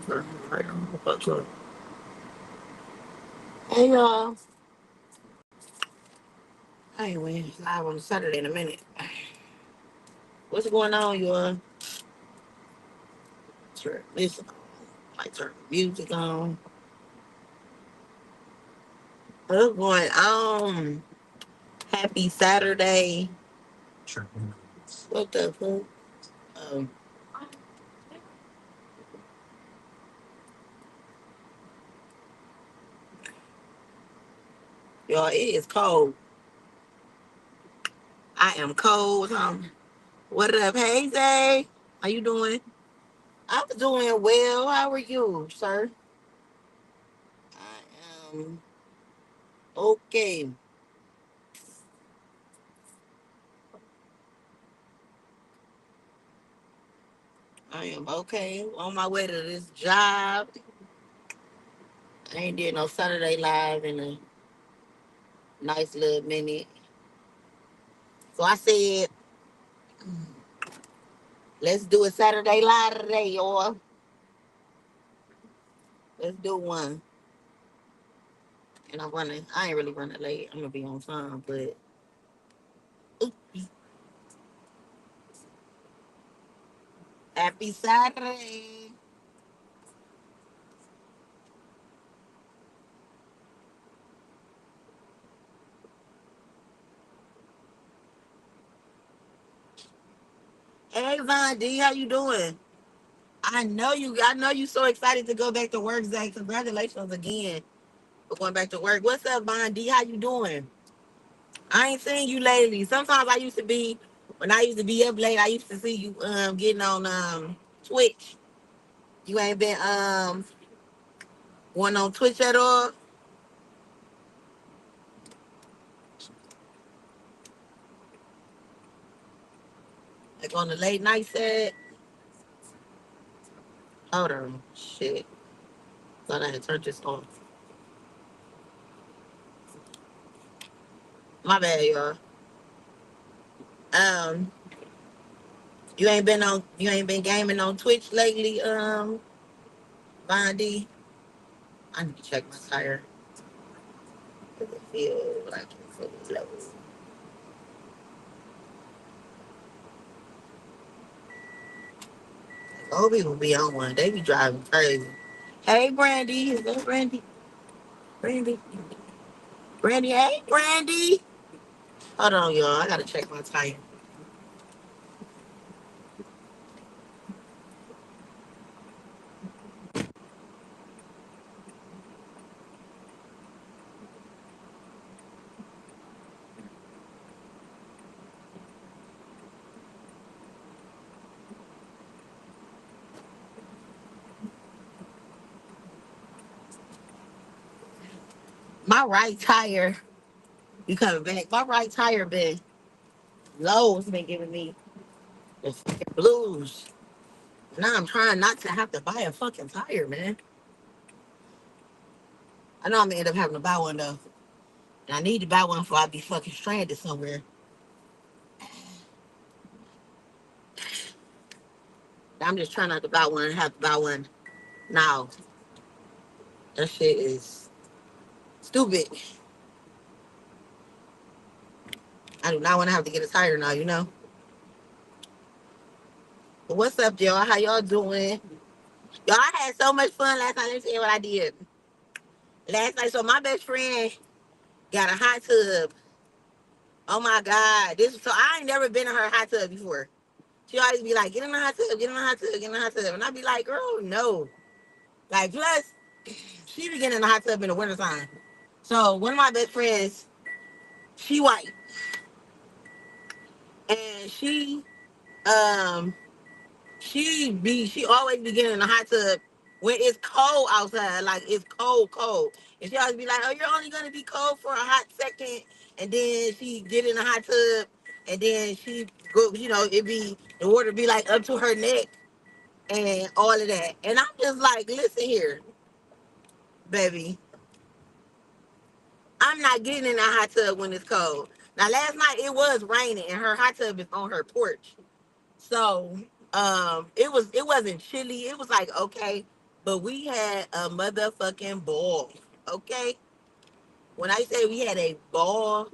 Right on. What's up? Hey y'all. I ain't went live on Saturday in a minute. What's going on, y'all? Turn this on. Like turn the music on. What's going on? Happy Saturday. Sure. What the fuck? Um, y'all, it is cold. I am cold. What up, hey Zay? How you doing? I'm doing well. How are you, sir? I am okay. I am okay. On my way to this job. I ain't did no Saturday live in a nice little minute. So I said, let's do a Saturday live today, y'all. Let's do one. And I'm running. I ain't really running late. I'm gonna be on time, but happy Saturday. Hey Von D, how you doing? I know you so excited to go back to work, Zach. Congratulations again for going back to work. What's up, Von D? How you doing? I ain't seen you lately. Sometimes I used to be when I used to be up late, I used to see you getting on Twitch. You ain't been going on Twitch at all? Like on the late night set? Hold on. Shit. Thought I had turned this off. My bad, y'all. Um, you ain't been gaming on Twitch lately, Bondi. I need to check my tire. Does it feel like it's fully low? Oh, people be on one. They be driving crazy. Hey, Brandy. Is that Brandy? Brandy? Brandy, hey, Brandy. Hold on, y'all. I gotta check my tire. My right tire, you coming back? My right tire been low. It's been giving me the fucking blues. Now I'm trying not to have to buy a fucking tire, man. I know I'm gonna end up having to buy one though. And I need to buy one before I be fucking stranded somewhere. I'm just trying not to buy one and have to buy one now. That shit is stupid. I do not want to have to get a tire now, you know? But what's up, y'all? How y'all doing? Y'all, I had so much fun last night. Let me tell you what I did. Last night, so my best friend got a hot tub. Oh my God. So I ain't never been in her hot tub before. She always be like, get in the hot tub, get in the hot tub, get in the hot tub. And I be like, girl, no. Like, plus, she be getting in the hot tub in the wintertime. So one of my best friends, she white. And um she always be getting in the hot tub when it's cold outside, like it's cold, cold. And she always be like, oh, you're only gonna be cold for a hot second. And then she get in the hot tub and then she go, the water be like up to her neck and all of that. And I'm just like, listen here, baby. I'm not getting in that hot tub when it's cold. Now last night it was raining and her hot tub is on her porch. So it wasn't chilly. It was like okay. but we had a motherfucking ball. Okay, when I say we had a ball,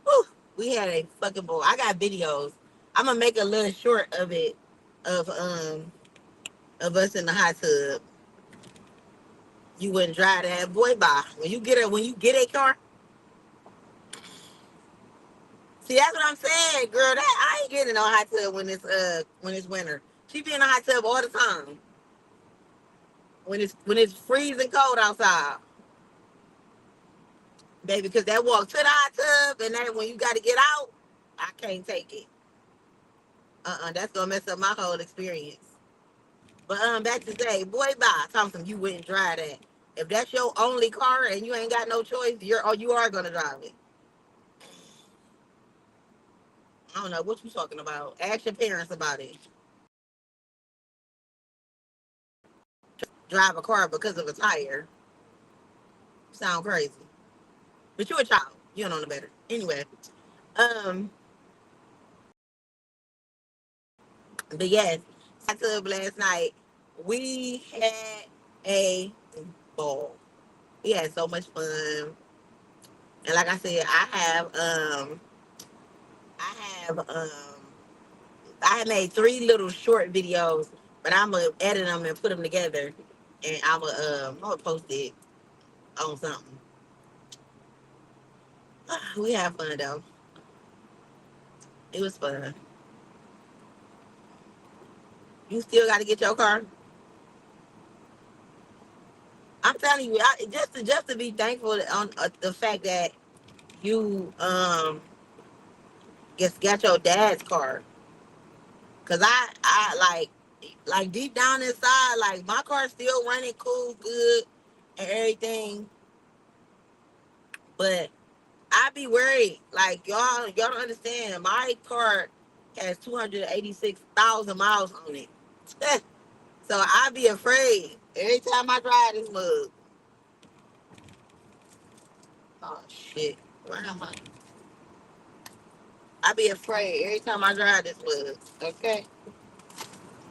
whew, we had a fucking ball. I got videos. I'm gonna make a little short of it, of of us in the hot tub. You wouldn't drive that boy by. When you get a car. See, that's what I'm saying, girl. That I ain't getting no hot tub when it's winter. She be in a hot tub all the time. When it's freezing cold outside, baby. Because that walk to the hot tub and that when you got to get out, I can't take it. That's gonna mess up my whole experience. But back to say, boy, bye. Thompson, you wouldn't drive that. If that's your only car and you ain't got no choice, you are gonna drive it. I don't know what you talking about. Ask your parents about it. Drive a car because of a tire. Sound crazy. But you're a child. You don't know better. Anyway, um, but yes, I told last night we had a ball. We had so much fun, and like I said, I have I had made three little short videos, but I'm gonna edit them and put them together, and I'm gonna post it on something. We had fun though. It was fun. You still got to get your car. I'm telling you, just to be thankful on the fact that you just got your dad's car. Cause I like deep down inside, like my car's still running cool, good, and everything. But I be worried. Like y'all don't understand. My car has 286,000 miles on it. So I be afraid every time I drive this mug. Oh shit. Where am I? I be afraid every time I drive this mug. Okay.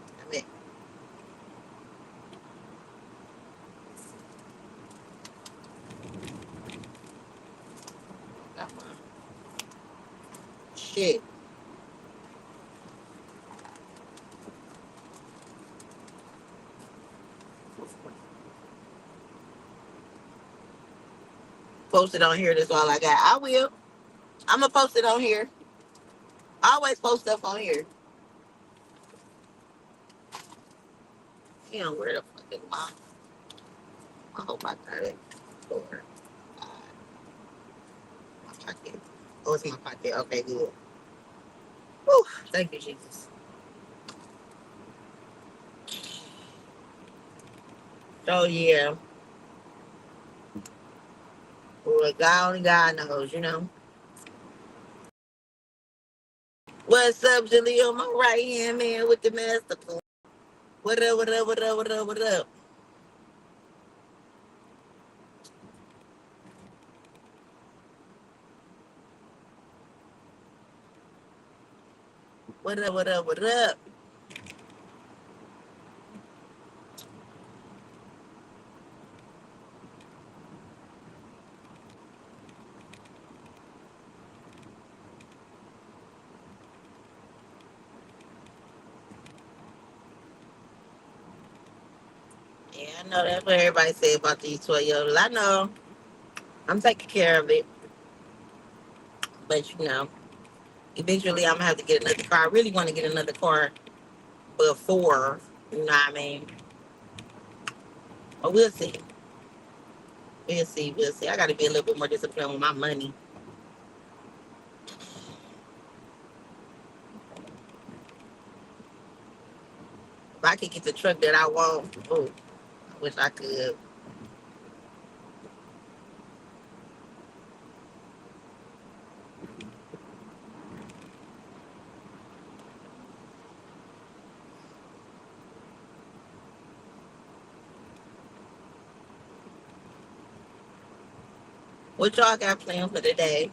I mean, shit. Post it on here. That's all I got. I will. I'm gonna post it on here. I always post stuff on here. You know where the fuck is my? I hope I got it. Lord, God, my pocket. Oh, it's my pocket. Okay, good. Whew, thank you, Jesus. So yeah, well, God only God knows, you know. What's up, Jaleel? My right hand man with the master plan. What up? What up? What up? What up? What up? What up? What up? What up? Yeah, I know that's what everybody say about these Toyotas. I know. I'm taking care of it, but you know, eventually I'm gonna have to get another car. I really want to get another car before, you know what I mean? But we'll see. We'll see. We'll see. I got to be a little bit more disciplined with my money. If I could get the truck that I want, oh, I wish I could. What y'all got planned for today?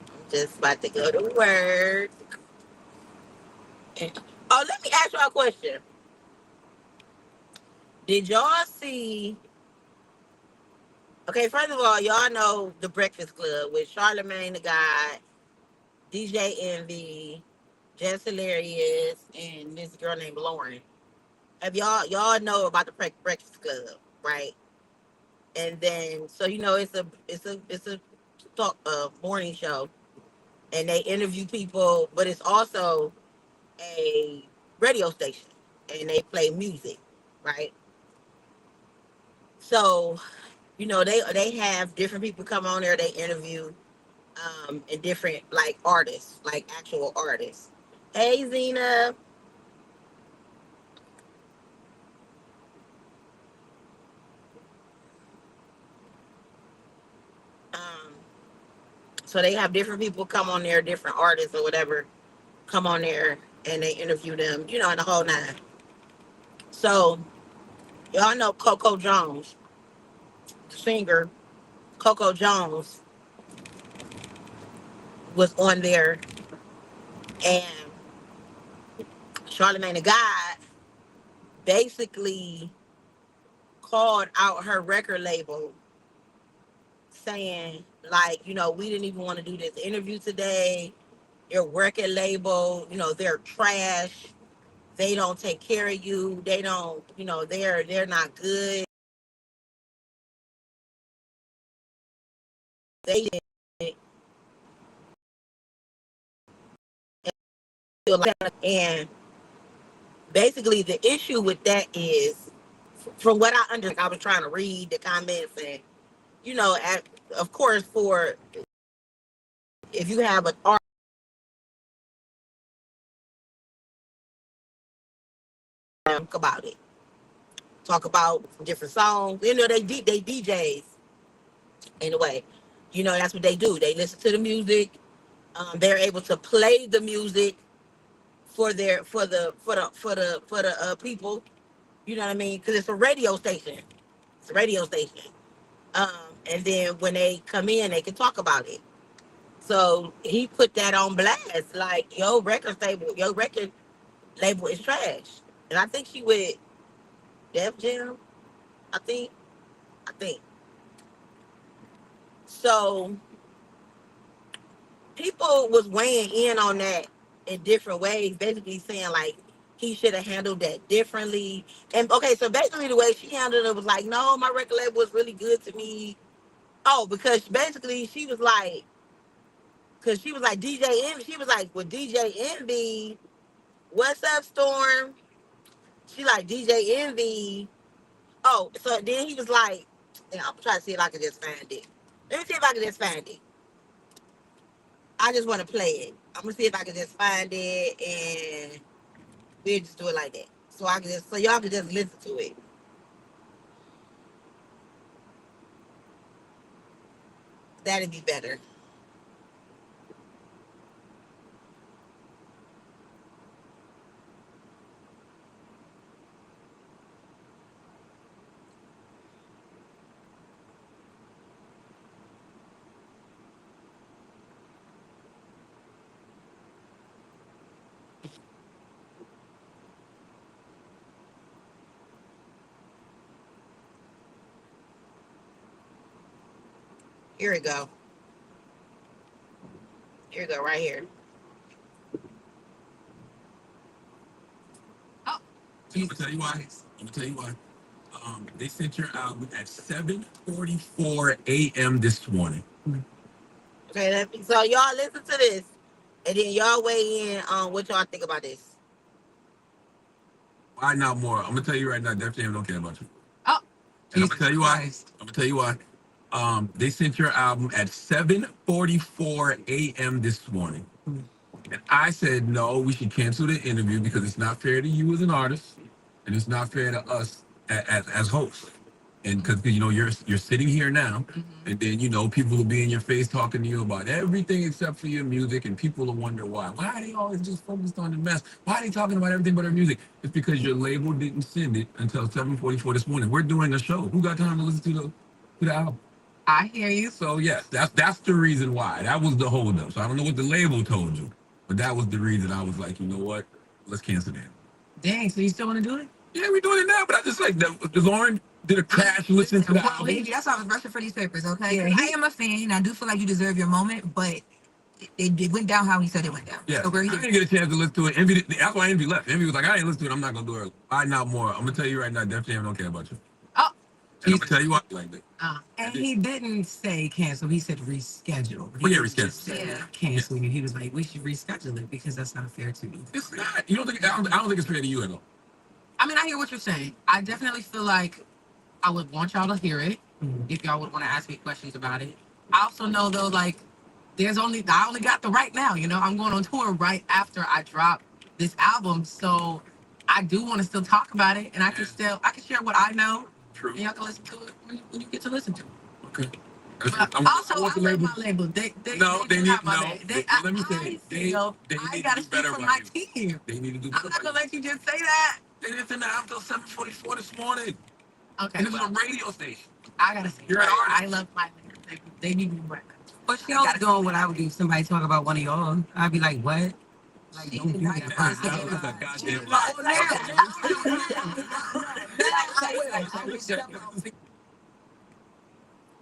I'm just about to go to work. And, oh, let me ask y'all a question. Did y'all see? Okay, first of all, y'all know the Breakfast Club with Charlamagne the God, DJ Envy, Jess Hilarious, and this girl named Lauren. Have y'all know about the Breakfast Club, right? And then so it's a talk morning show, and they interview people, but it's also a radio station, and they play music, right? So they have different people come on there, they interview and different like artists, like actual artists. Hey Zena. Um, so they have different people come on there, different artists or whatever, come on there and they interview them, in the whole nine. So y'all know Coco Jones, the singer. Coco Jones was on there, and Charlamagne the God basically called out her record label, saying like, we didn't even want to do this interview today. Your record label, they're trash. They don't take care of you. They don't, they're not good. They didn't feel like that. And basically the issue with that is, from what I understand, I was trying to read the comments, and of course, for if you have an art about it, talk about different songs. They DJs in a way. That's what they do. They listen to the music. They're able to play the music for the people. You know what I mean? Because it's a radio station. It's a radio station. Um, and then when they come in, they can talk about it. So he put that on blast, like your record label is trash. And I think she with Def Jam. I think, I think. So people was weighing in on that in different ways, basically saying like he should have handled that differently. And okay, so basically the way she handled it was like, no, my record label was really good to me. Oh, because basically she was like DJ Envy. She was like, with DJ Envy, what's up, Storm? She like DJ Envy. Oh, so then he was like, yeah, I'm trying to see if I can just find it. Let me see if I can just find it. I just want to play it. I'm gonna see if I can just find it, and we'll just do it like that. So y'all can just listen to it. That'd be better. Here we go. Here we go, right here. Oh. I'm gonna tell you why. I'm gonna tell you why. They sent your album at 7:44 a.m. this morning. Okay, so y'all listen to this, and then y'all weigh in on what y'all think about this. Why not more? I'm gonna tell you right now, Def Jam don't care about you. Oh, and I'm gonna tell you why. I'm gonna tell you why. They sent your album at 7:44 a.m. this morning. And I said, no, we should cancel the interview because it's not fair to you as an artist, and it's not fair to us as hosts. And because you're sitting here now, and then people will be in your face talking to you about everything except for your music, and people will wonder why. Why are they always just focused on the mess? Why are they talking about everything but their music? It's because your label didn't send it until 7:44 this morning. We're doing a show. Who got time to listen to the album? I hear you. So yes, that's the reason why. That was the holdup. So I don't know what the label told you, but that was the reason I was like, you know what? Let's cancel that. Dang, so you still want to do it? Yeah, we doing it now, but I just like the Lauren did a crash listen to the Well, album. Haley, that's why I was rushing for these papers, okay? Yeah, I am a fan, and I do feel like you deserve your moment, but it went down how he said it went down. Yeah, So I didn't get a chance to listen to it. Envy, that's why Envy left. Envy was like, I ain't listen to it. I'm not gonna do it. I not more. I'm gonna tell you right now, Def Jam don't care about you. Oh, And I'm gonna tell you what, like that. and he didn't say cancel. He said reschedule. He Oh, yeah, didn't reschedule. just say cancel. He was like, we should reschedule it because that's not fair to me. It's not. You don't think? I don't think it's fair to you at all. I mean, I hear what you're saying. I definitely feel like I would want y'all to hear it if y'all would want to ask me questions about it. I also know though, like, I only got the right now. You know, I'm going on tour right after I drop this album, so I do want to still talk about it, and I can share what I know. True. And y'all can listen to it when you get to listen to it. Okay. But also, I love my label. They No, they do need have my no. label. Let me say, they I need to gotta do speak better for by my you. team. They need to do I'm better not by gonna you. let you just say that. They didn't send the album till 7:44 this morning. Okay. And this is a radio station. I gotta say, You're an artist. I love my label. They need me back. But she also doing what I would do if somebody talk about one of y'all. I'd be like, what? Like, don't do that. That's a goddamn lie.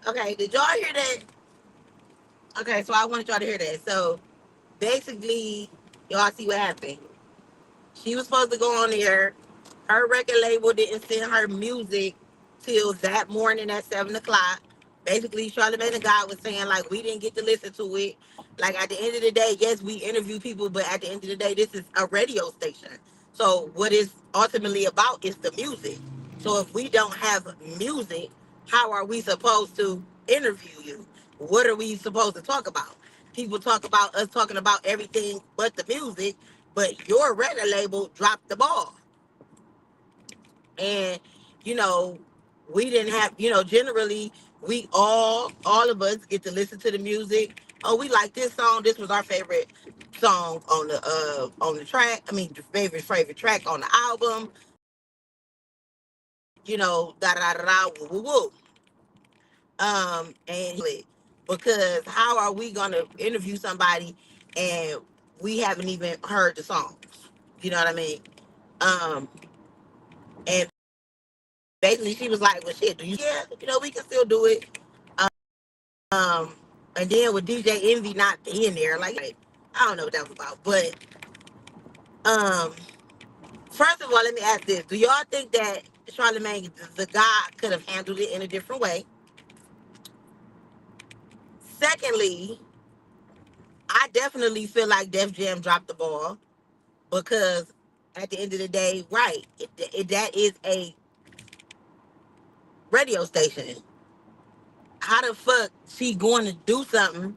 Okay, did y'all hear that? Okay, so I wanted y'all to hear that. So basically, y'all see what happened. She was supposed to go on there. Her record label didn't send her music till that morning at 7 o'clock. Basically, Charlamagne the God was saying like we didn't get to listen to it. Like at the end of the day, yes, we interview people, but at the end of the day, this is a radio station. So what it's ultimately about is the music. So if we don't have music, how are we supposed to interview you? What are we supposed to talk about? People talk about us talking about everything but the music, but your record label dropped the ball. And, you know, we didn't have, generally we all of us get to listen to the music. Oh, we like this song. This was our favorite song on the track. I mean, favorite track on the album. Da da da da woo woo woo. And because how are we gonna interview somebody and we haven't even heard the songs? You know what I mean? Um, and basically she was like, "Well, shit, do you? Yeah, we can still do it." Um, and then with DJ Envy not being there, like I don't know what that was about. But um, first of all, let me ask this: do y'all think that Charlamagne the God could have handled it in a different way? Secondly, I definitely feel like Def Jam dropped the ball because at the end of the day, right, that is a radio station. How the fuck she going to do something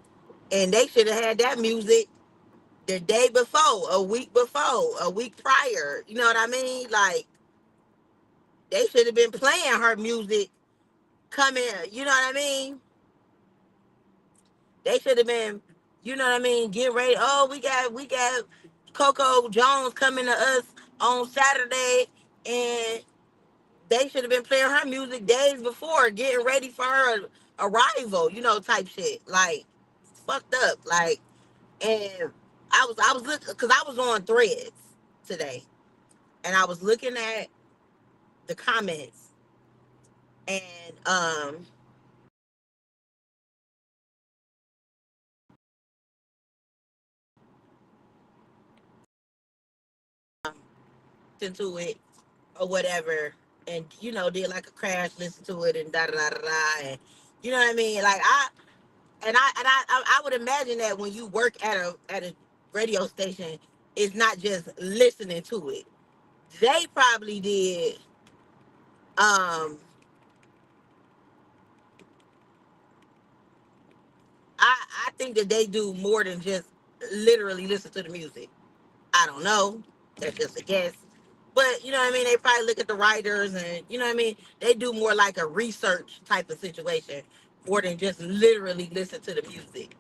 and they should have had that music the day before, a week before, a week prior. You know what I mean? Like they should have been playing her music coming, you know what I mean? They should have been, you know what I mean, get ready. Oh, we got Coco Jones coming to us on Saturday and they should have been playing her music days before, getting ready for her arrival, type shit. Like fucked up. Like, and I was looking because I was on Threads today, and I was looking at the comments, and into it or whatever, and did like a crash, listen to it, and da da da da da, and you know what I mean. Like I would imagine that when you work at a radio station, it's not just listening to it. They probably did. I think that they do more than just literally listen to the music. I don't know. That's just a guess. But you know what I mean? They probably look at the writers and you know what I mean? They do more like a research type of situation more than just literally listen to the music.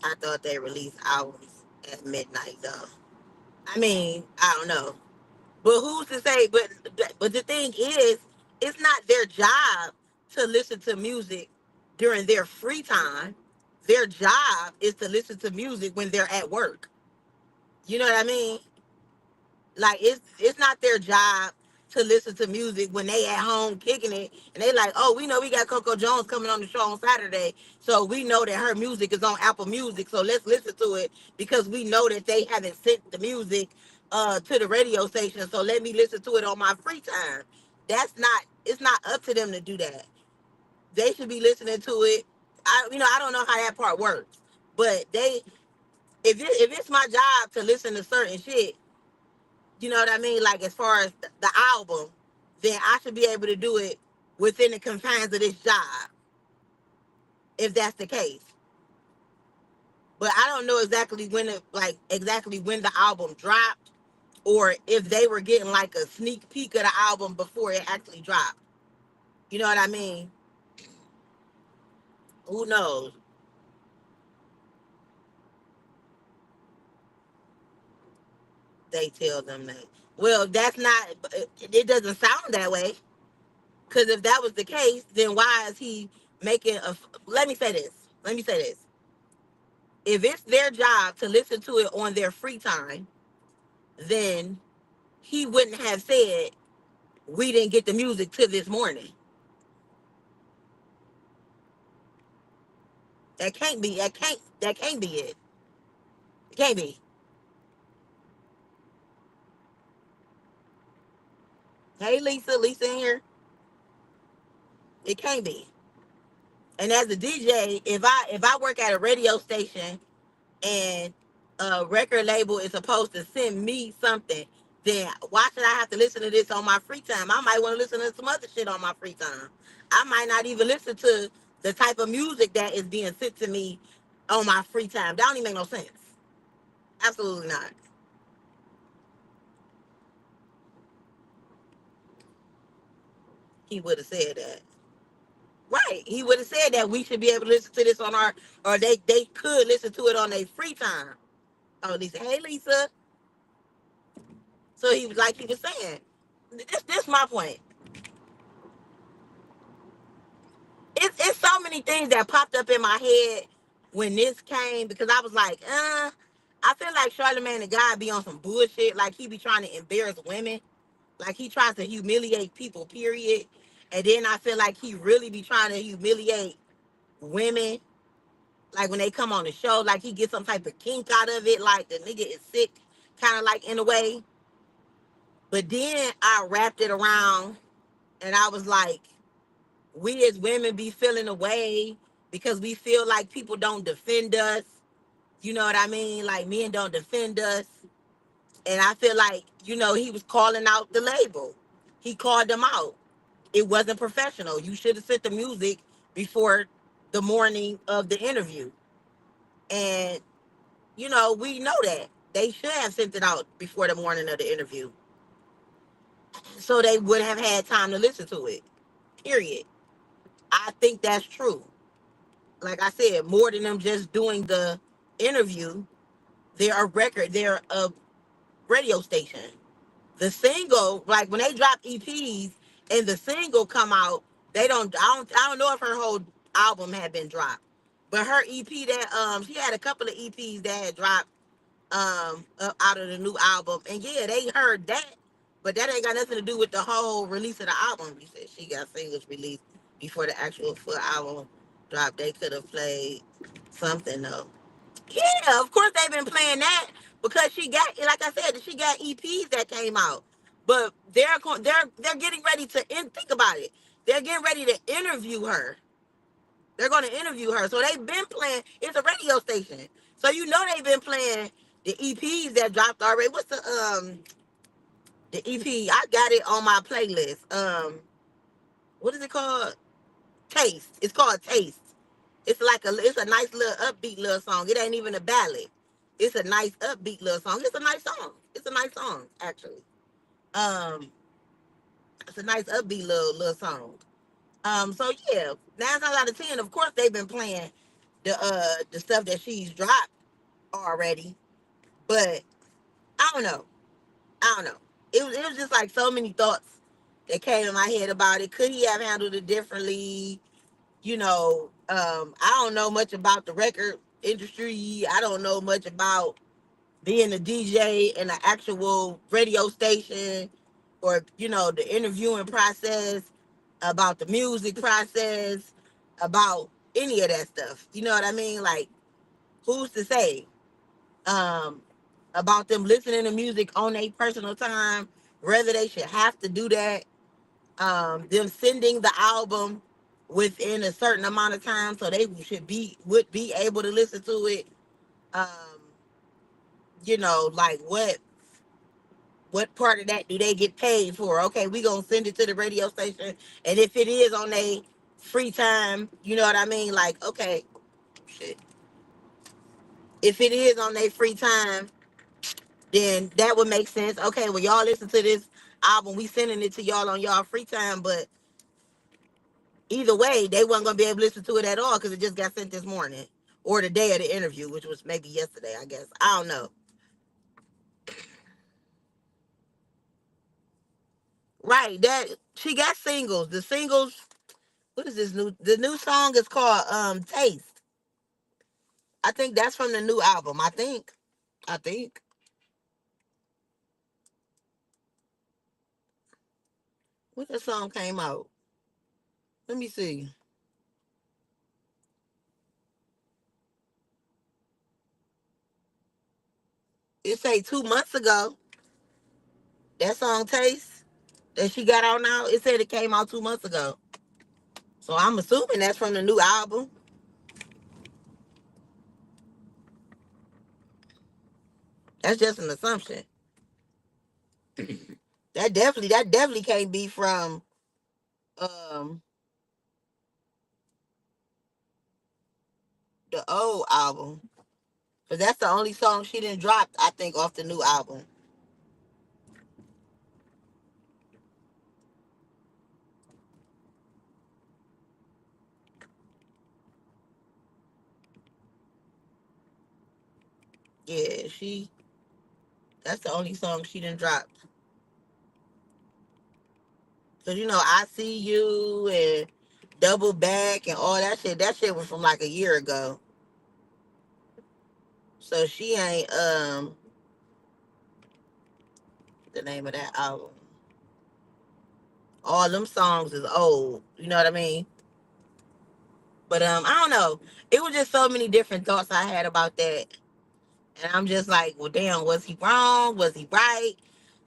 I thought they released albums at midnight though. I mean, I don't know. But who's to say? But the thing is, it's not their job to listen to music during their free time. Their job is to listen to music when they're at work. You know what I mean? Like it's not their job to listen to music when they at home kicking it and they like, oh, we know we got Coco Jones coming on the show on Saturday, so we know that her music is on Apple Music, so let's listen to it because we know that they haven't sent the music to the radio station, so let me listen to it on my free time. That's not It's not up to them to do that. They should be listening to it. I don't know how that part works, but if it's my job to listen to certain shit, you know what I mean? Like as far as the album, then I should be able to do it within the confines of this job, if that's the case. But I don't know exactly when the album dropped, or if they were getting like a sneak peek of the album before it actually dropped. You know what I mean? Who knows? They tell them that. Well, that's not. It doesn't sound that way. Because if that was the case, then why is he making a? Let me say this. Let me say this. If it's their job to listen to it on their free time, then he wouldn't have said we didn't get the music till this morning. That can't be it. It can't be. Hey Lisa, Lisa in here. It can't be. And as a DJ, if I work at a radio station and a record label is supposed to send me something, then why should I have to listen to this on my free time? I might want to listen to some other shit on my free time. I might not even listen to the type of music that is being sent to me on my free time. That don't even make no sense. Absolutely not. He would have said that. Right. He would have said that we should be able to listen to this on our, or they could listen to it on their free time. Oh, Lisa. Hey, Lisa. So he was like he was saying. This my point. It's so many things that popped up in my head when this came because I was like, I feel like Charlamagne the God be on some bullshit. Like he be trying to embarrass women. Like he tries to humiliate people, period. And then I feel like he really be trying to humiliate women. Like when they come on the show, like he gets some type of kink out of it. Like the nigga is sick, kind of like in a way. But then I wrapped it around and I was like, we as women be feeling away because we feel like people don't defend us. You know what I mean? Like men don't defend us. And I feel like, he was calling out the label. He called them out. It wasn't professional. You should have sent the music before the morning of the interview. And, we know that. They should have sent it out before the morning of the interview. So they would have had time to listen to it. Period. I think that's true. Like I said, more than them just doing the interview, they're a radio station. The single, like when they drop EPs and the single come out, I don't know if her whole album had been dropped. But her EP that she had a couple of EPs that had dropped out of the new album. And yeah, they heard that, but that ain't got nothing to do with the whole release of the album. You said she got singles released before the actual full album dropped. They could have played something though. Yeah, of course they've been playing that because she got, like I said, she got EPs that came out. But they're getting ready to think about it. They're getting ready to interview her. They're going to interview her. So they've been playing. It's a radio station, so they've been playing the EPs that dropped already. What's the EP? I got it on my playlist. What is it called? Taste. It's called Taste. It's a nice little upbeat little song. It ain't even a ballad. It's a nice upbeat little song. It's a nice song. It's a nice song, actually. Um, it's a nice upbeat little song. So yeah, 9 times out of 10, of course they've been playing the stuff that she's dropped already. But I don't know. I don't know. It was just like so many thoughts that came in my head about it. Could he have handled it differently? I don't know much about the record industry. I don't know much about being a DJ in an actual radio station, or the interviewing process, about the music process, about any of that stuff. You know what I mean? Like, who's to say? Um, about them listening to music on their personal time, whether they should have to do that. Them sending the album within a certain amount of time, so they would be able to listen to it. Um, like what part of that do they get paid for? Okay, we gonna send it to the radio station, and if it is on their free time, you know what I mean? Like, okay, shit. If it is on their free time, then that would make sense. Okay, well, y'all listen to this album, we sending it to y'all on y'all free time, but either way, they wasn't gonna be able to listen to it at all because it just got sent this morning or the day of the interview, which was maybe yesterday, I guess. I don't know. Right, that she got singles. The singles. What is this new? The new song is called Taste. I think that's from the new album. I think. I think. When the song came out? Let me see. It say 2 months ago. That song Taste that she got out now. It said it came out 2 months ago. So I'm assuming that's from the new album. That's just an assumption. That definitely can't be from um the old album. Cause that's the only song she didn't drop, I think, off the new album. Yeah, that's the only song she didn't drop. Cause I See You and Double Back and all that shit. That shit was from like a year ago. So she ain't the name of that album. All them songs is old. You know what I mean? But I don't know. It was just so many different thoughts I had about that. And I'm just like, well, damn, was he wrong? Was he right?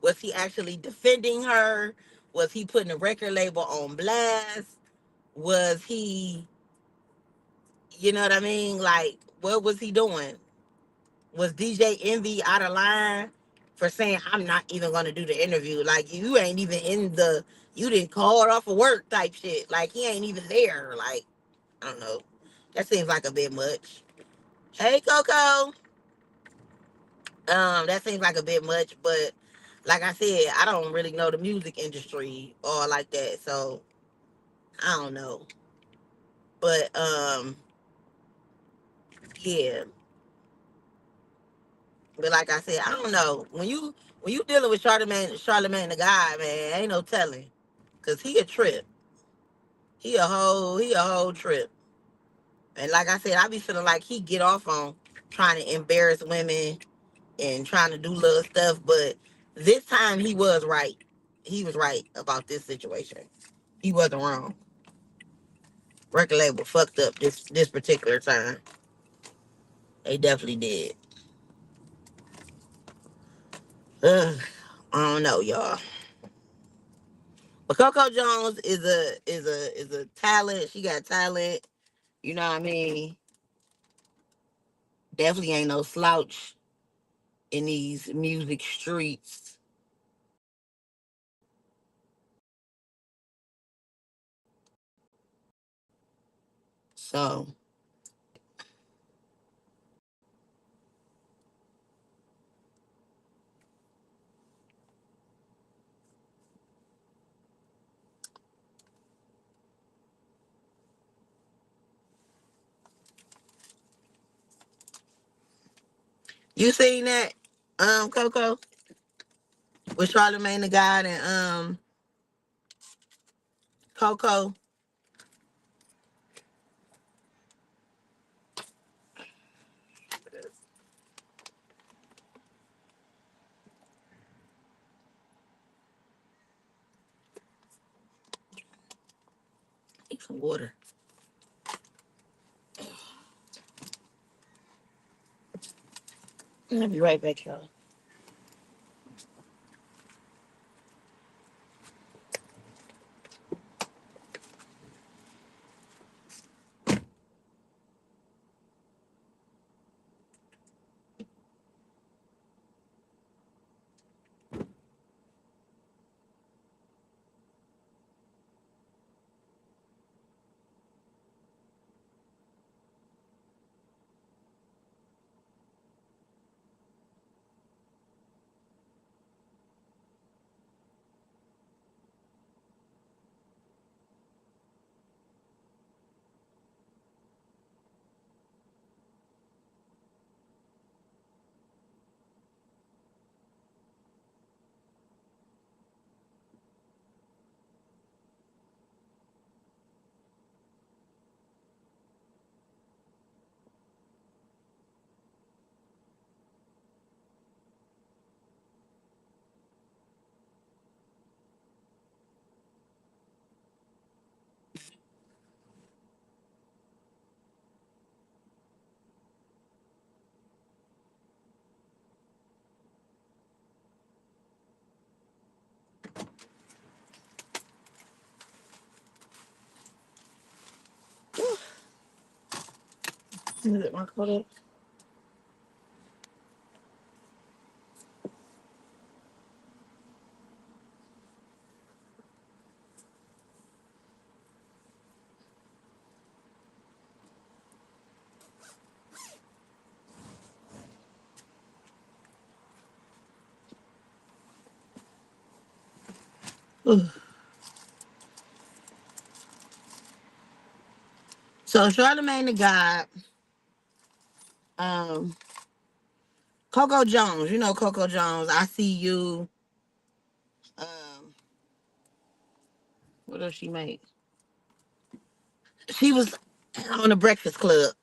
Was he actually defending her? Was he putting a record label on blast? Was he, you know what I mean? Like, what was he doing? Was DJ Envy out of line for saying, I'm not even going to do the interview? Like, you ain't even you didn't call it off of work type shit. Like, he ain't even there. Like, I don't know. That seems like a bit much. Hey, Coco. That seems like a bit much, but like I said, I don't really know the music industry or like that, so I don't know. But yeah. But like I said, I don't know. When you dealing with Charlemagne the God, man, ain't no telling. Cause he a trip. He a whole trip. And like I said, I be feeling like he get off on trying to embarrass women and trying to do little stuff, but this time he was right. He was right about this situation. He wasn't wrong. Record label fucked up this particular time. They definitely did. Ugh, I don't know, y'all. But Coco Jones is a talent. She got talent. You know what I mean? Definitely ain't no slouch in these music streets. So you seen that, Coco, with Charlamagne the God and Coco. Drink some water. I'll be right back, y'all. Is it my coat up? So Charlamagne the God, um, Coco Jones, you know Coco Jones. I see you. Um, what else she made? She was on the Breakfast Club,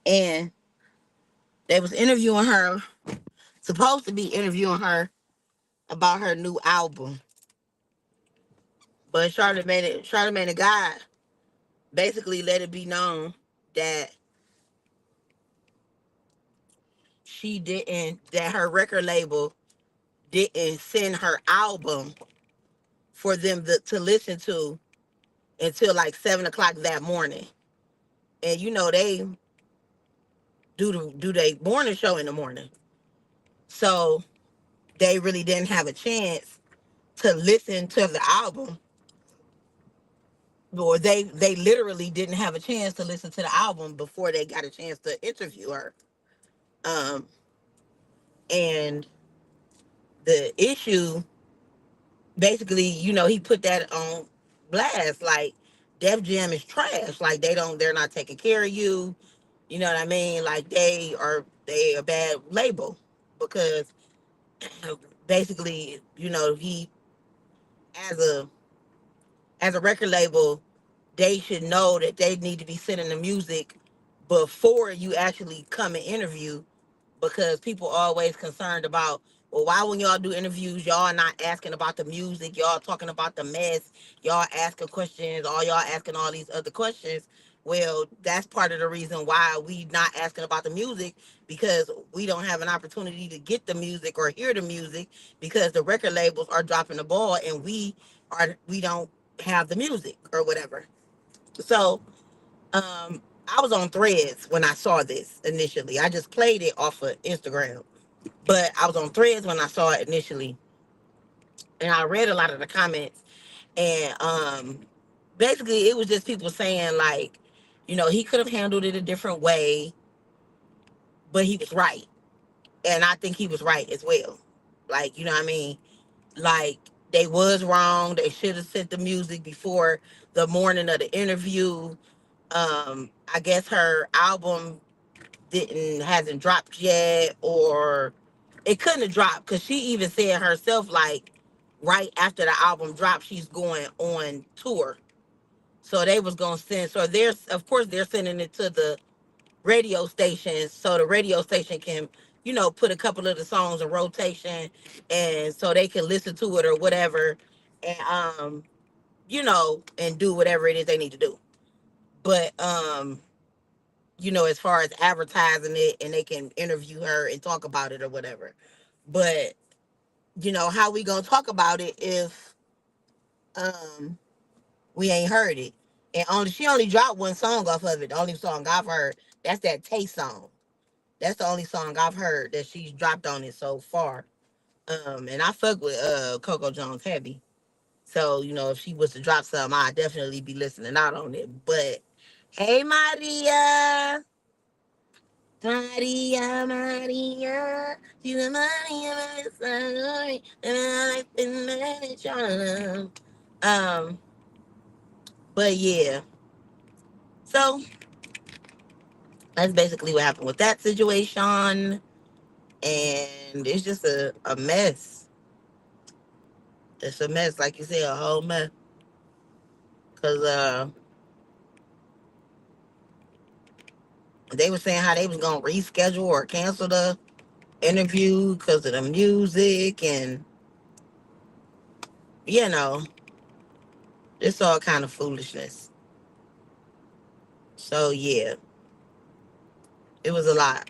and they was interviewing her. Supposed to be interviewing her about her new album, but Charlamagne the God basically let it be known that that her record label didn't send her album for them to listen to until like 7 o'clock that morning. And you know they do they morning show in the morning, so they really didn't have a chance to listen to the album, or they literally didn't have a chance to listen to the album before they got a chance to interview her. Um, and the issue, basically, he put that on blast, like Def Jam is trash. Like they're not taking care of you. You know what I mean? Like they a bad label because basically, he as a record label, they should know that they need to be sending the music before you actually come and interview, because people are always concerned about, well, why when y'all do interviews, y'all not asking about the music, y'all talking about the mess, y'all asking questions, or y'all asking all these other questions. Well, that's part of the reason why we not asking about the music, because we don't have an opportunity to get the music or hear the music, because the record labels are dropping the ball and we don't have the music or whatever. So I was on Threads when I saw this initially. I just played it off of Instagram, but I was on Threads when I saw it initially, and I read a lot of the comments. And basically, it was just people saying like, he could have handled it a different way, but he was right, and I think he was right as well. Like, you know what I mean? Like, they was wrong. They should have sent the music before the morning of the interview. I guess her album didn't hasn't dropped yet, or it couldn't have dropped, because she even said herself, like, right after the album dropped, she's going on tour. So they was gonna send, so there's, of course, they're sending it to the radio station, so the radio station can, put a couple of the songs in rotation, and so they can listen to it or whatever. And and do whatever it is they need to do. But as far as advertising it and they can interview her and talk about it or whatever. But how we gonna talk about it if um we ain't heard it? And she only dropped one song off of it. The only song I've heard, that's that Taste song. That's the only song I've heard that she's dropped on it so far. And I fuck with Coco Jones heavy. So, if she was to drop something, I'd definitely be listening out on it. But hey, Maria. Maria, Maria, you the Maria, my story, and I like the manage on. Um, but yeah, so that's basically what happened with that situation, and it's just a mess. It's a mess, like you said, a whole mess. Cause they were saying how they was gonna reschedule or cancel the interview because of the music, and you know, it's all kind of foolishness. So yeah, it was a lot.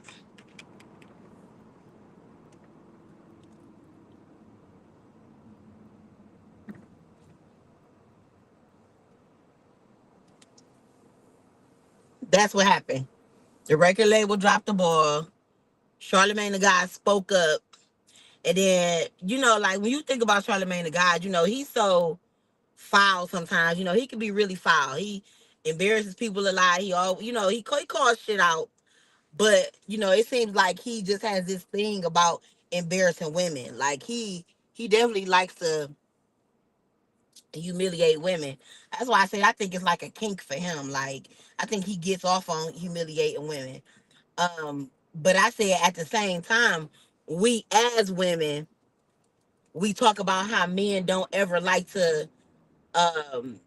That's what happened. The record label dropped the ball. Charlemagne the God spoke up. And then, like when you think about Charlemagne the God, he's so foul sometimes. He can be really foul. He embarrasses people a lot. He calls shit out. But, it seems like he just has this thing about embarrassing women. Like he definitely likes to humiliate women. That's why I say I think it's like a kink for him. Like I think he gets off on humiliating women. But I say at the same time, we as women, we talk about how men don't ever like to um,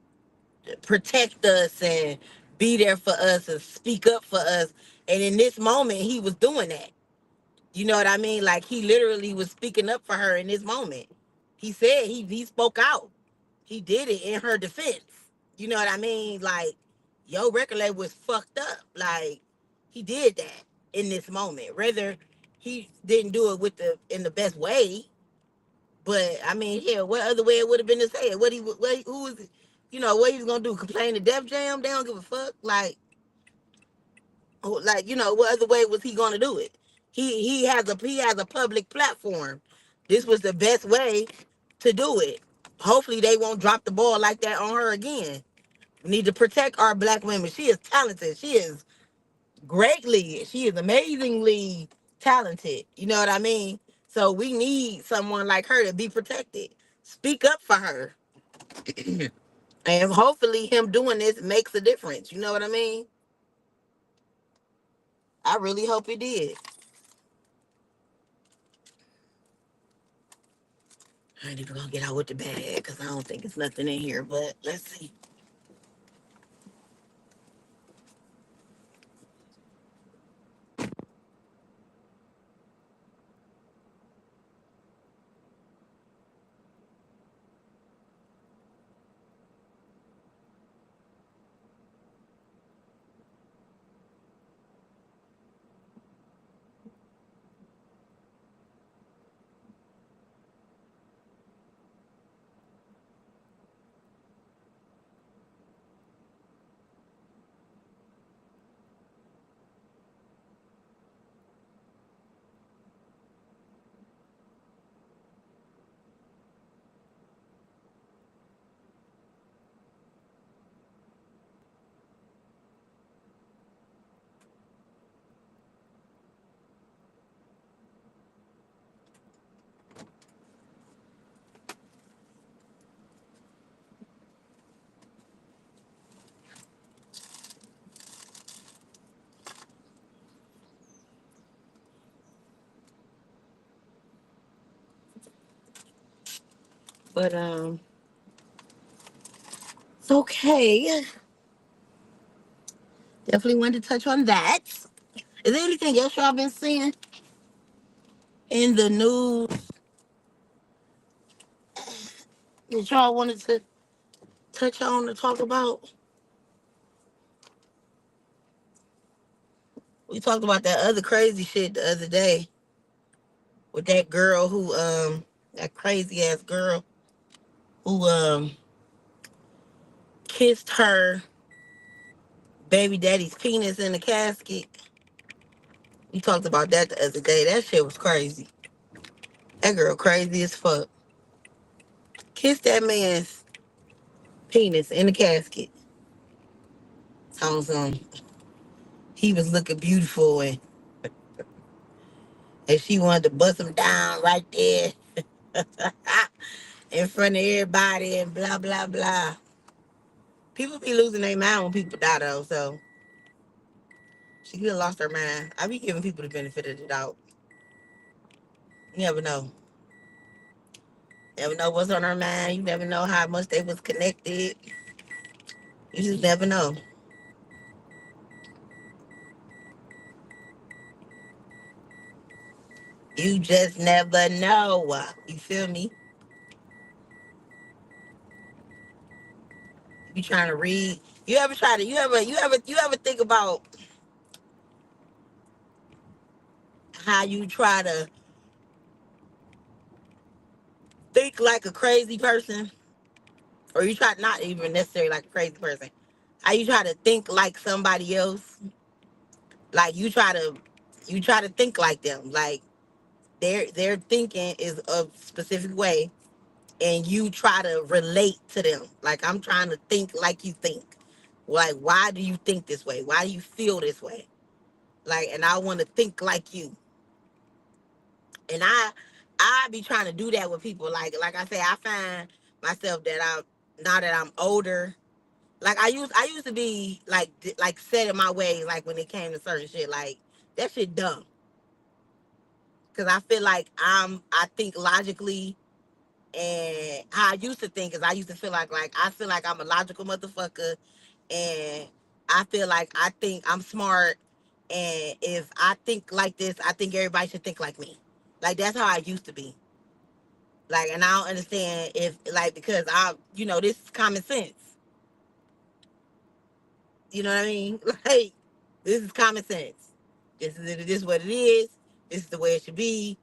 protect us and be there for us and speak up for us. And in this moment, he was doing that. You know what I mean? Like he literally was speaking up for her in this moment. He said he spoke out. He did it in her defense. You know what I mean? Like, your record label was fucked up. Like, he did that in this moment. Whether he didn't do it in the best way, but I mean, hell, what other way it would have been to say it? Who was, what he was gonna do? Complain to Def Jam? They don't give a fuck. What other way was he gonna do it? He has a public platform. This was the best way to do it. Hopefully, they won't drop the ball like that on her again. We need to protect our black women. She is talented. She is amazingly talented. You know what I mean? So we need someone like her to be protected. Speak up for her. And hopefully him doing this makes a difference. You know what I mean? I really hope it did. I ain't even gonna get out with the bag because I don't think it's nothing in here, but let's see. But it's okay. Definitely wanted to touch on that. Is there anything else y'all been seeing in the news that y'all wanted to touch on to talk about? We talked about that other crazy shit the other day with that girl who that crazy ass girl who kissed her baby daddy's penis in the casket. We talked about that the other day. That shit was crazy. That girl crazy as fuck. Kissed that man's penis in the casket. Sounds he was looking beautiful and she wanted to bust him down right there in front of everybody and blah blah blah. People be losing their mind when people die though, so she could have lost her mind. I be giving people the benefit of the doubt. You never know. Never know what's on her mind. You never know how much they was connected. You just never know. You just never know. You feel me? You trying to read. You ever try to you ever think about how you try to think like a crazy person? Or you try not even necessarily like a crazy person. How you try to think like somebody else? Like you try to think like them. Like their thinking is a specific way and you try to relate to them. Like I'm trying to think like you think. Like why do you think this way? Why do you feel this way? Like and I want to think like you. And I be trying to do that with people. Like I say, I find myself that I now that I'm older. Like I used to be like set in my ways like when it came to certain shit. Like that shit dumb. Cause I feel like I think logically and how I used to think is I used to feel like I feel like I'm a logical motherfucker and I feel like I think I'm smart and if I think like this, I think everybody should think like me. Like that's how I used to be. Like and I don't understand if like because this is common sense. You know what I mean? Like this is common sense. This is what it is. This is the way it should be.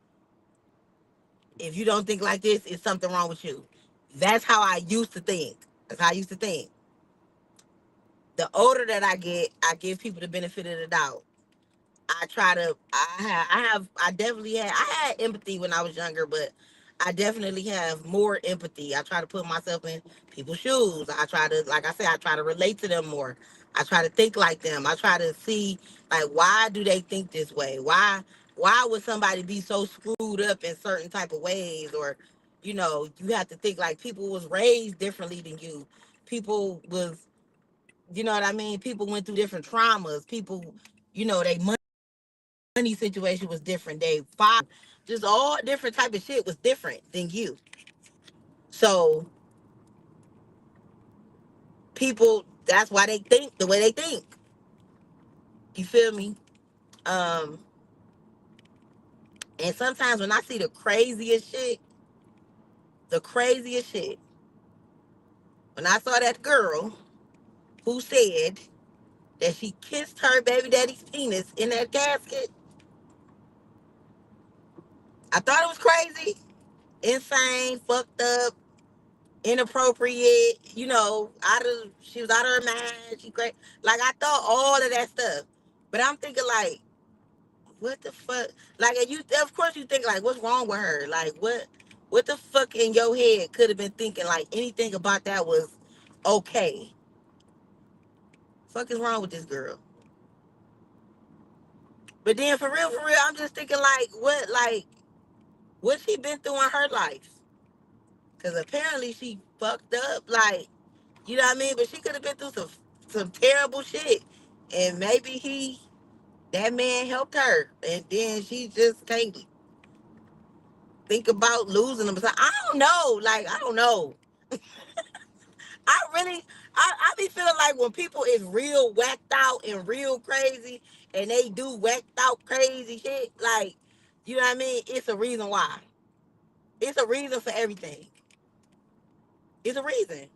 If you don't think like this, it's something wrong with you. That's how I used to think. That's how I used to think. The older that I get, I give people the benefit of the doubt. I try to. I definitely had. I had empathy when I was younger, but I definitely have more empathy. I try to put myself in people's shoes. I try to, like I said, I try to relate to them more. I try to think like them. I try to see, like, why do they think this way? Why would somebody be so screwed up in certain type of ways? Or, you have to think like people was raised differently than you. People was, you know what I mean? People went through different traumas. People, they money situation was different. They father, just all different type of shit was different than you. So people, that's why they think the way they think. You feel me? Um, and sometimes when I see the craziest shit, when I saw that girl who said that she kissed her baby daddy's penis in that casket, I thought it was crazy, insane, fucked up, inappropriate, she was out of her mind, she great. Like I thought all of that stuff. But I'm thinking like, what the fuck? Like and you of course you think like what's wrong with her? Like what the fuck in your head could have been thinking like anything about that was okay. Fuck is wrong with this girl? But then for real, I'm just thinking what she been through in her life? Cause apparently she fucked up, like, you know what I mean? But she could have been through some terrible shit. And maybe that man helped her. And then she just can't think about losing him. So I don't know. Like, I don't know. I really, I be feeling like when people is real whacked out and real crazy and they do whacked out crazy shit, like, you know what I mean? It's a reason why. It's a reason for everything. It's a reason.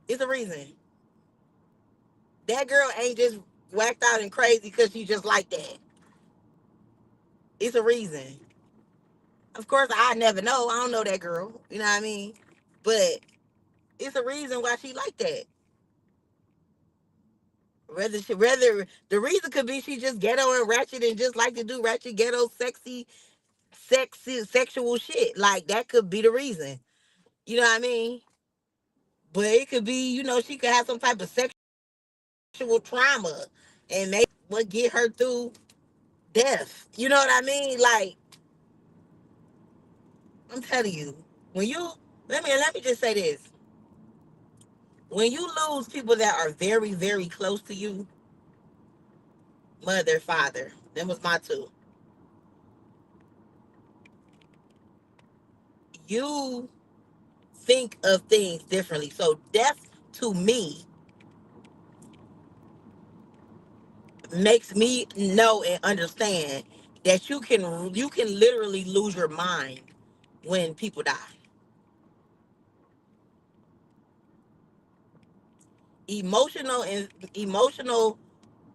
It's a reason. That girl ain't just whacked out and crazy because she just like that. It's a reason. Of course, I never know. I don't know that girl. You know what I mean? But it's a reason why she like that. Whether the reason could be she just ghetto and ratchet and just like to do ratchet, ghetto, sexual shit. Like that could be the reason. You know what I mean? But it could be, she could have some type of sexual trauma and maybe what get her through death. You know what I mean? Like, I'm telling you, when you let me just say this. When you lose people that are very, very close to you, mother, father, them was my two. You think of things differently. So death to me makes me know and understand that you can literally lose your mind when people die. Emotional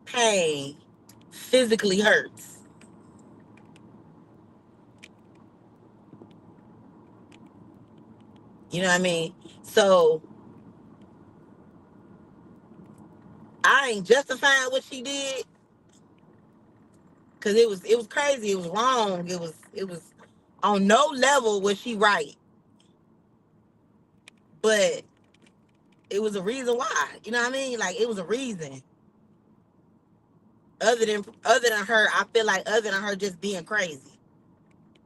pain physically hurts. You know what I mean? So I ain't justifying what she did because it was crazy. It was wrong. It was on no level was she right, but it was a reason why. You know what I mean? Like it was a reason. Other than her, I feel like other than her just being crazy.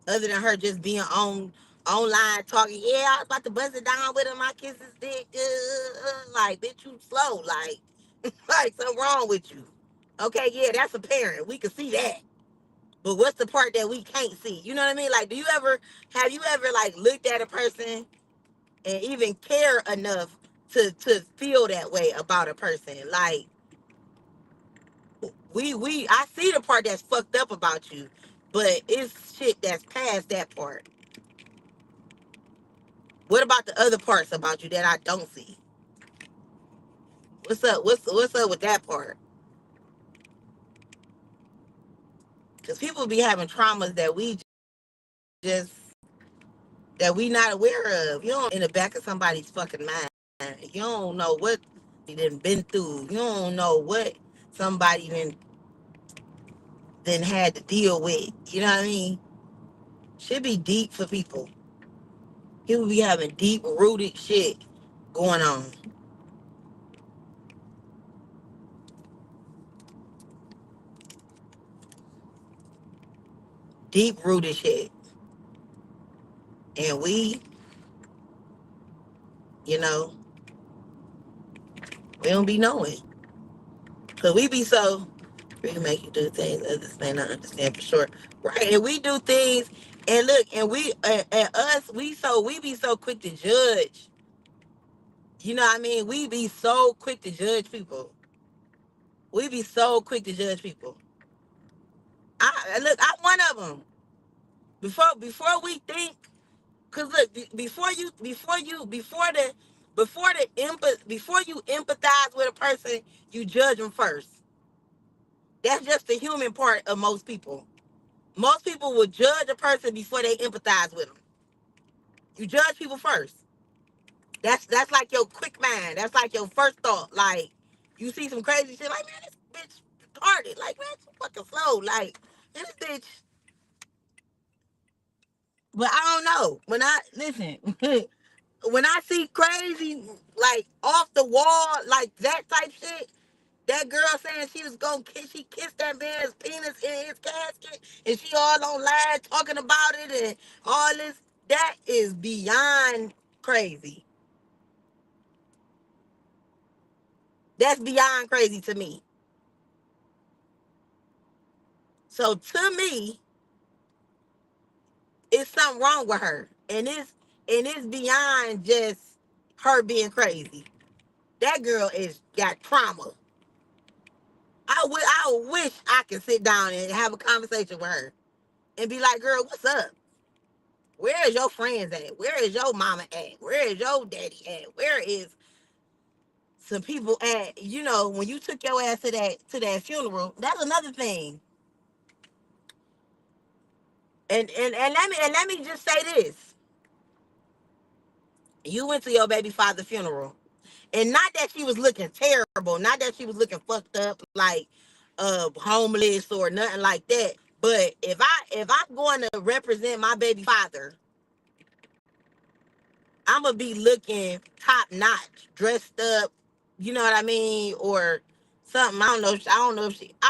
Other than her just being online talking, yeah, I was about to bust it down with him, my kiss his dick. Like, bitch, you slow. Like something wrong with you. Okay, yeah, that's apparent. We can see that. But what's the part that we can't see? You know what I mean? Like, have you ever like looked at a person and even care enough to feel that way about a person? Like, I see the part that's fucked up about you, but it's shit that's past that part. What about the other parts about you that I don't see? What's up? What's up with that part? Because people be having traumas just that we not aware of. You don't in the back of somebody's fucking mind. You don't know what they done been through. You don't know what somebody then had to deal with. You know what I mean? Should be deep for people. People be having deep rooted shit going on. Deep rooted shit. And you know, we don't be knowing. Cause we be so we can make you do things others may not understand for sure. Right. And we do things and look, and us, we be so quick to judge. You know what I mean? We be so quick to judge people. We be so quick to judge people. I'm one of them. Before we think, cause look, before you empathize with a person, you judge them first. That's just the human part of most people. Most people will judge a person before they empathize with them. You judge people first. That's like your quick mind. That's like your first thought. Like you see some crazy shit, like man, this bitch retarded. Like man, she fucking slow. Like this bitch. But I don't know. When I listen, when I see crazy, like off the wall, like that type shit. That girl saying she was gonna she kissed that man's penis in his casket, and she all online talking about it and all this. That is beyond crazy. That's beyond crazy to me. So to me, it's something wrong with her, and it's beyond just her being crazy. That girl is got trauma. I wish I could sit down and have a conversation with her and be like, girl, what's up? Where is your friends at? Where is your mama at? Where is your daddy at? Where is some people at, when you took your ass to that funeral, that's another thing. And let me just say this. You went to your baby father's funeral. And not that she was looking terrible, not that she was looking fucked up like homeless or nothing like that. But if I'm going to represent my baby father, I'm gonna be looking top notch, dressed up, you know what I mean, or something. I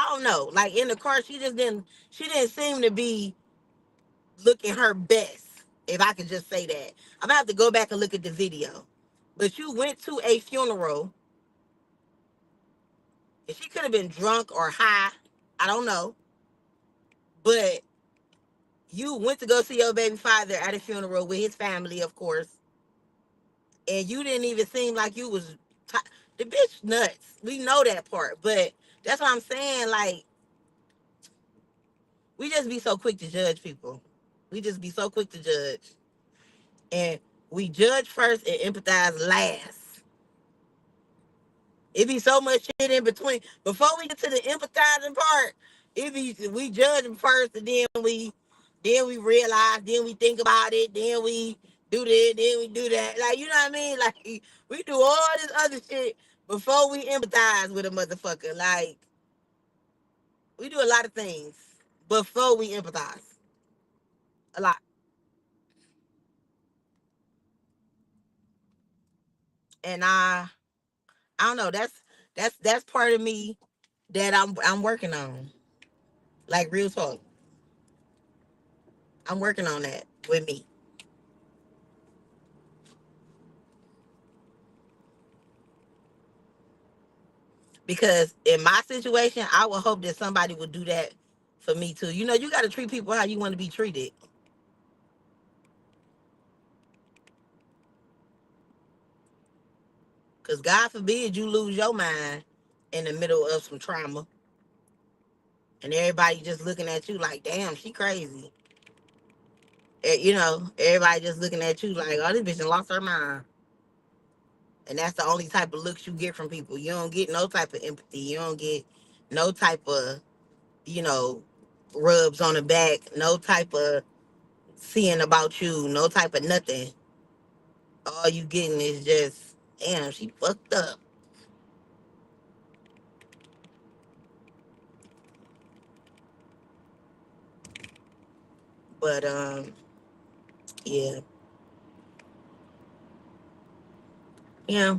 don't know. Like in the car, she didn't seem to be looking her best. If I could just say that, I'm gonna have to go back and look at the video. But you went to a funeral, and she could have been drunk or high. I don't know, but you went to go see your baby father at a funeral with his family, of course, and you didn't even seem like you was t- the bitch nuts. We know that part, but that's what I'm saying. Like, we just be so quick to judge people. We just be so quick to judge, and we judge first and empathize last. It be so much shit in between. Before we get to the empathizing part, we judge them first, and then we realize, then we think about it, then we do this, then we do that. Like, you know what I mean? Like, we do all this other shit before we empathize with a motherfucker. Like, we do a lot of things before we empathize. A lot. And I don't know. That's part of me that I'm working on. Like, real talk. I'm working on that with me. Because in my situation, I would hope that somebody would do that for me too. You got to treat people how you want to be treated. Because God forbid you lose your mind in the middle of some trauma, and everybody just looking at you like, damn, she crazy. Everybody just looking at you like, oh, this bitch done lost her mind. And that's the only type of looks you get from people. You don't get no type of empathy. You don't get no type of, you know, rubs on the back, no type of seeing about you, no type of nothing. All you getting is just, damn, she fucked up. But yeah, yeah.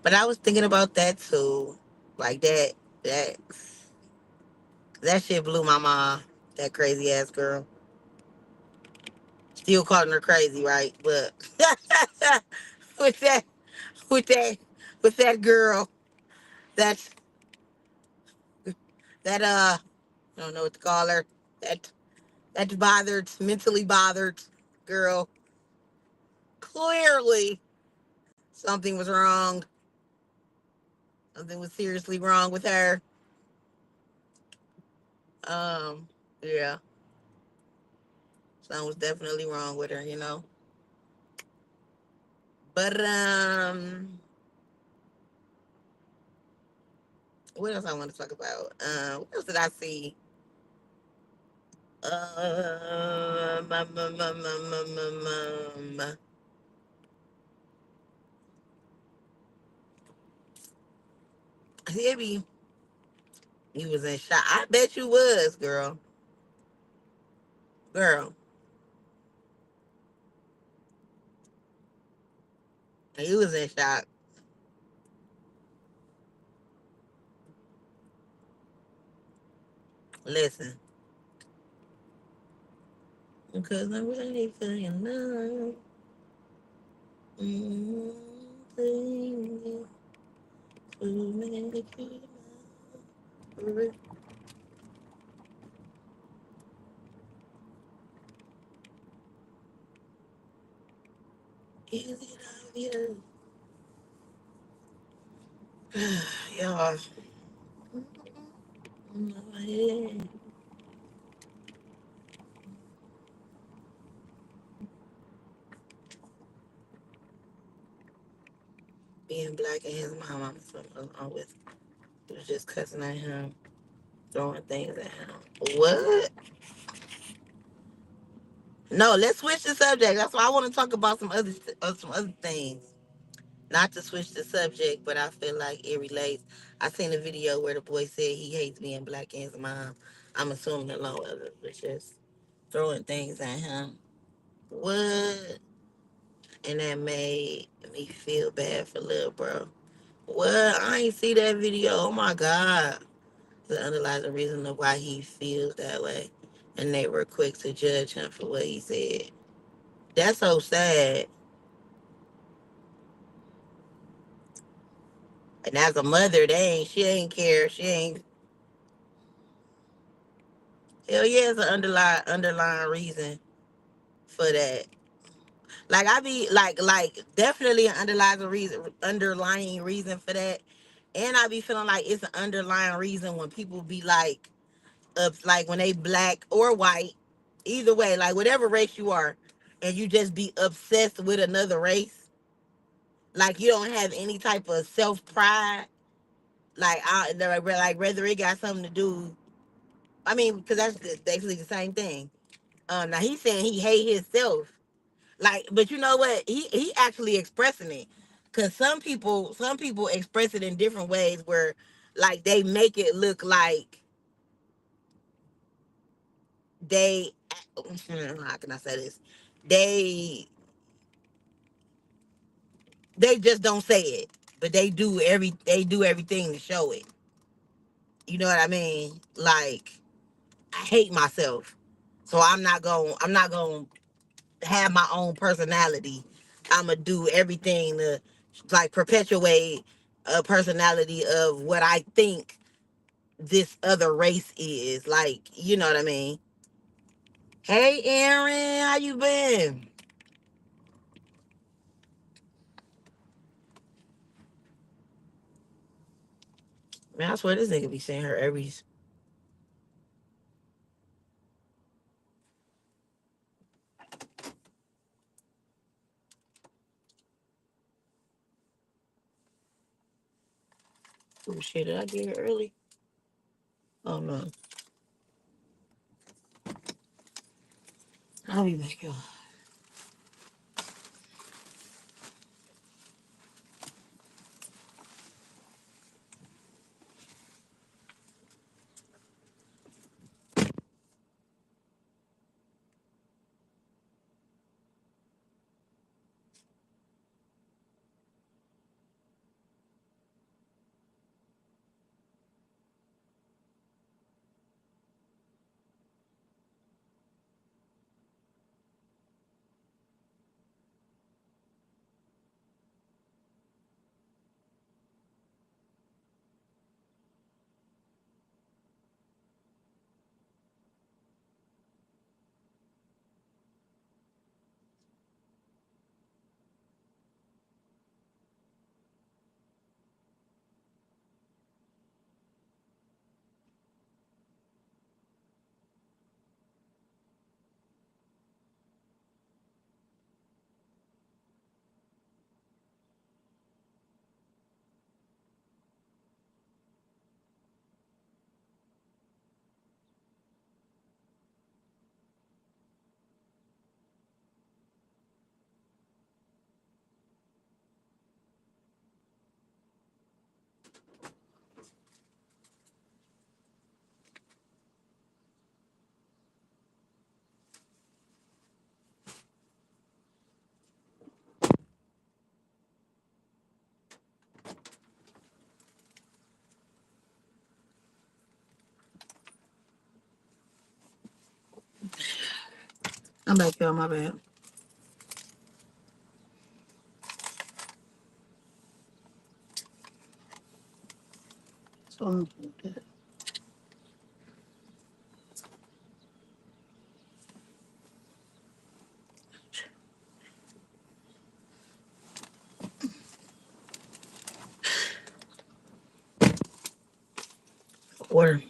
But I was thinking about that too, like that that shit blew my mind. That crazy ass girl. Still calling her crazy, right? But with that, with that, with that girl, that that I don't know what to call her. That that bothered, mentally bothered girl. Clearly, something was wrong. Something was seriously wrong with her. Um, yeah, something was definitely wrong with her. But what else I want to talk about? What else did I see? Um, um, um, um, um, um, um, Maybe you was in shock. I bet you was, girl. Girl, you was in shock. Listen, because I'm ready for your love. Mm, to make you mine. Is it obvious? Y'all, being black and his mom, I'm assuming, along with, he was just cussing at him, throwing things at him. What? No, let's switch the subject. That's why I want to talk about some other things. Not to switch the subject, but I feel like it relates. I seen a video where the boy said he hates being black and his mom. I'm assuming along with others, was just throwing things at him. What? And that made me feel bad for little bro. What? I ain't see that video. Oh my God. The underlying reason of why he feels that way. And they were quick to judge him for what he said. That's so sad. And as a mother, she ain't care. She ain't, hell yeah, it's an underlying reason for that. Like I be like definitely an underlying reason for that. And I be feeling like it's an underlying reason when people be like when they black or white, either way, like whatever race you are, and you just be obsessed with another race, like you don't have any type of self pride, like whether it got something to do. I mean, because that's basically the same thing. Now he's saying he hate himself, like, but you know what? He actually expressing it, cause some people express it in different ways where, like, they make it look like they how can I say this? They they just don't say it, but they do everything to show it. You know what I mean? Like, I hate myself, so I'm not gonna have my own personality. I'm gonna do everything to like perpetuate a personality of what I think this other race is. Like, you know what I mean? Hey, Aaron, how you been? Man, I swear this nigga be saying her every. Oh shit, did I get here early? Oh no. I'll be back, y'all. I'm back, y'all. My bad. So, order.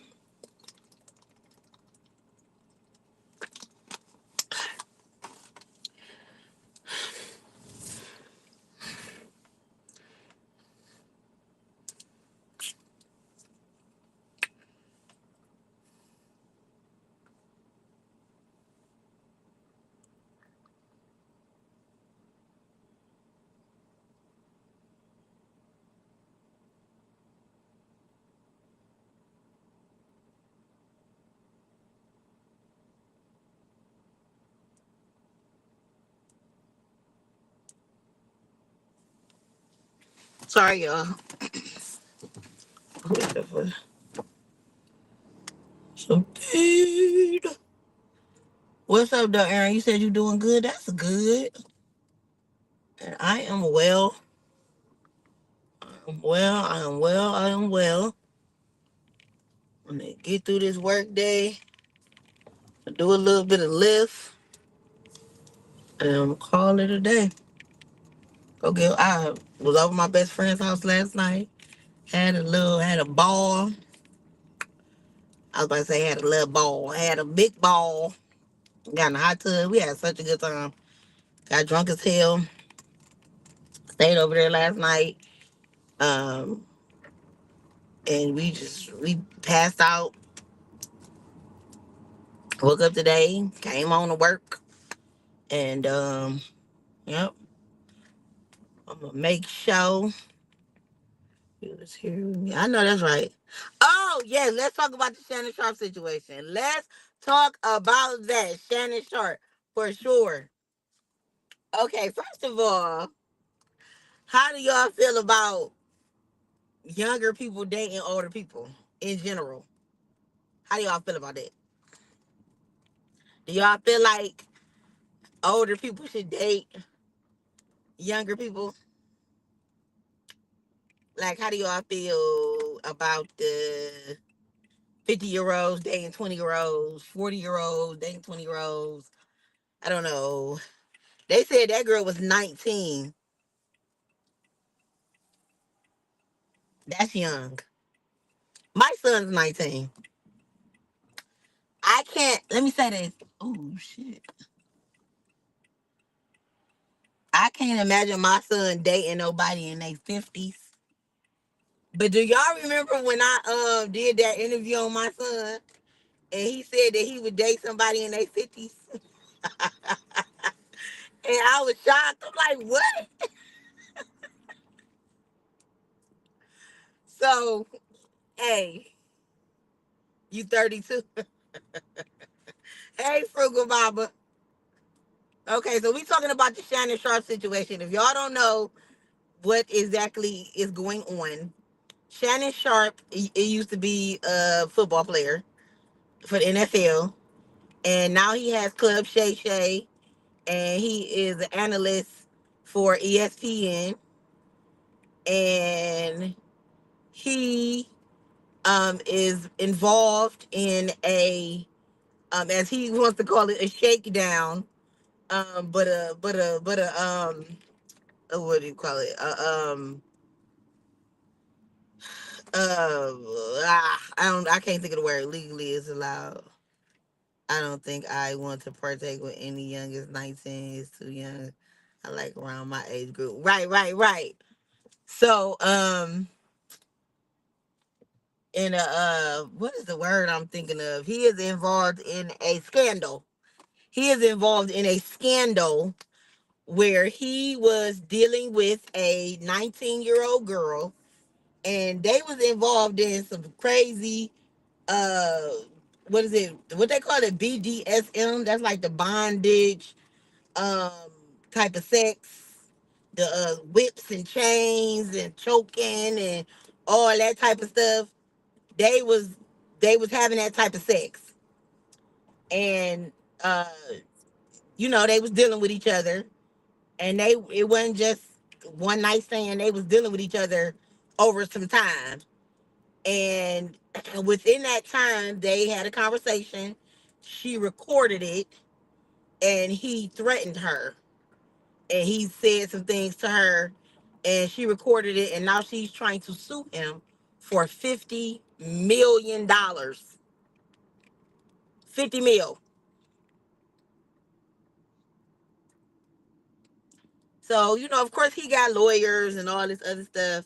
Sorry, y'all. So, dude. What's up, though, Aaron? You said you doing good. That's good. And I am well. I'm well. I am well. I am well. I'm gonna get through this work day. Do a little bit of lift. And I'm gonna call it a day. I was over my best friend's house last night. Had a ball. I was about to say had a little ball. Had a big ball. Got in the hot tub. We had such a good time. Got drunk as hell. Stayed over there last night. Um, and we passed out. Woke up today. Came on to work. And yep. I'm gonna make sure. It was here. I know that's right. Oh yeah, let's talk about the Shannon Sharp situation. Let's talk about that Shannon Sharp for sure. Okay, first of all, how do y'all feel about younger people dating older people in general? How do y'all feel about that? Do y'all feel like older people should date younger people? Like, how do y'all feel about the 50-year-olds dating 20-year-olds, 40-year-olds dating 20-year-olds? I don't know. They said that girl was 19. That's young. My son's 19. I can't, let me say this. Oh, shit. I can't imagine my son dating nobody in their 50s. But do y'all remember when I did that interview on my son and he said that he would date somebody in their 50s? And I was shocked. I'm like, what? So, hey, you 32. Hey, Frugal Baba. Okay, so we talking about the Shannon Sharp situation. If y'all don't know what exactly is going on, Shannon Sharp, it used to be a football player for the NFL, and now he has Club Shay Shay, and he is an analyst for ESPN, and he is involved in a as he wants to call it, a shakedown, what do you call it? I can't think of the word. Legally is allowed. I don't think I want to partake with any youngest 19. It's too young. I like around my age group. Right. So, in what is the word I'm thinking of? He is involved in a scandal. He is involved in a scandal where he was dealing with a 19-year-old girl, and they was involved in some crazy uh what is it, what they call it, BDSM. That's like the bondage um type of sex, the whips and chains and choking and all that type of stuff. They was having that type of sex, and uh they was dealing with each other, and it wasn't just one night stand. They was dealing with each other over some time, and within that time they had a conversation. She recorded it, and he threatened her, and he said some things to her, and she recorded it, and now she's trying to sue him for $50 million. 50 mil. So, of course he got lawyers and all this other stuff.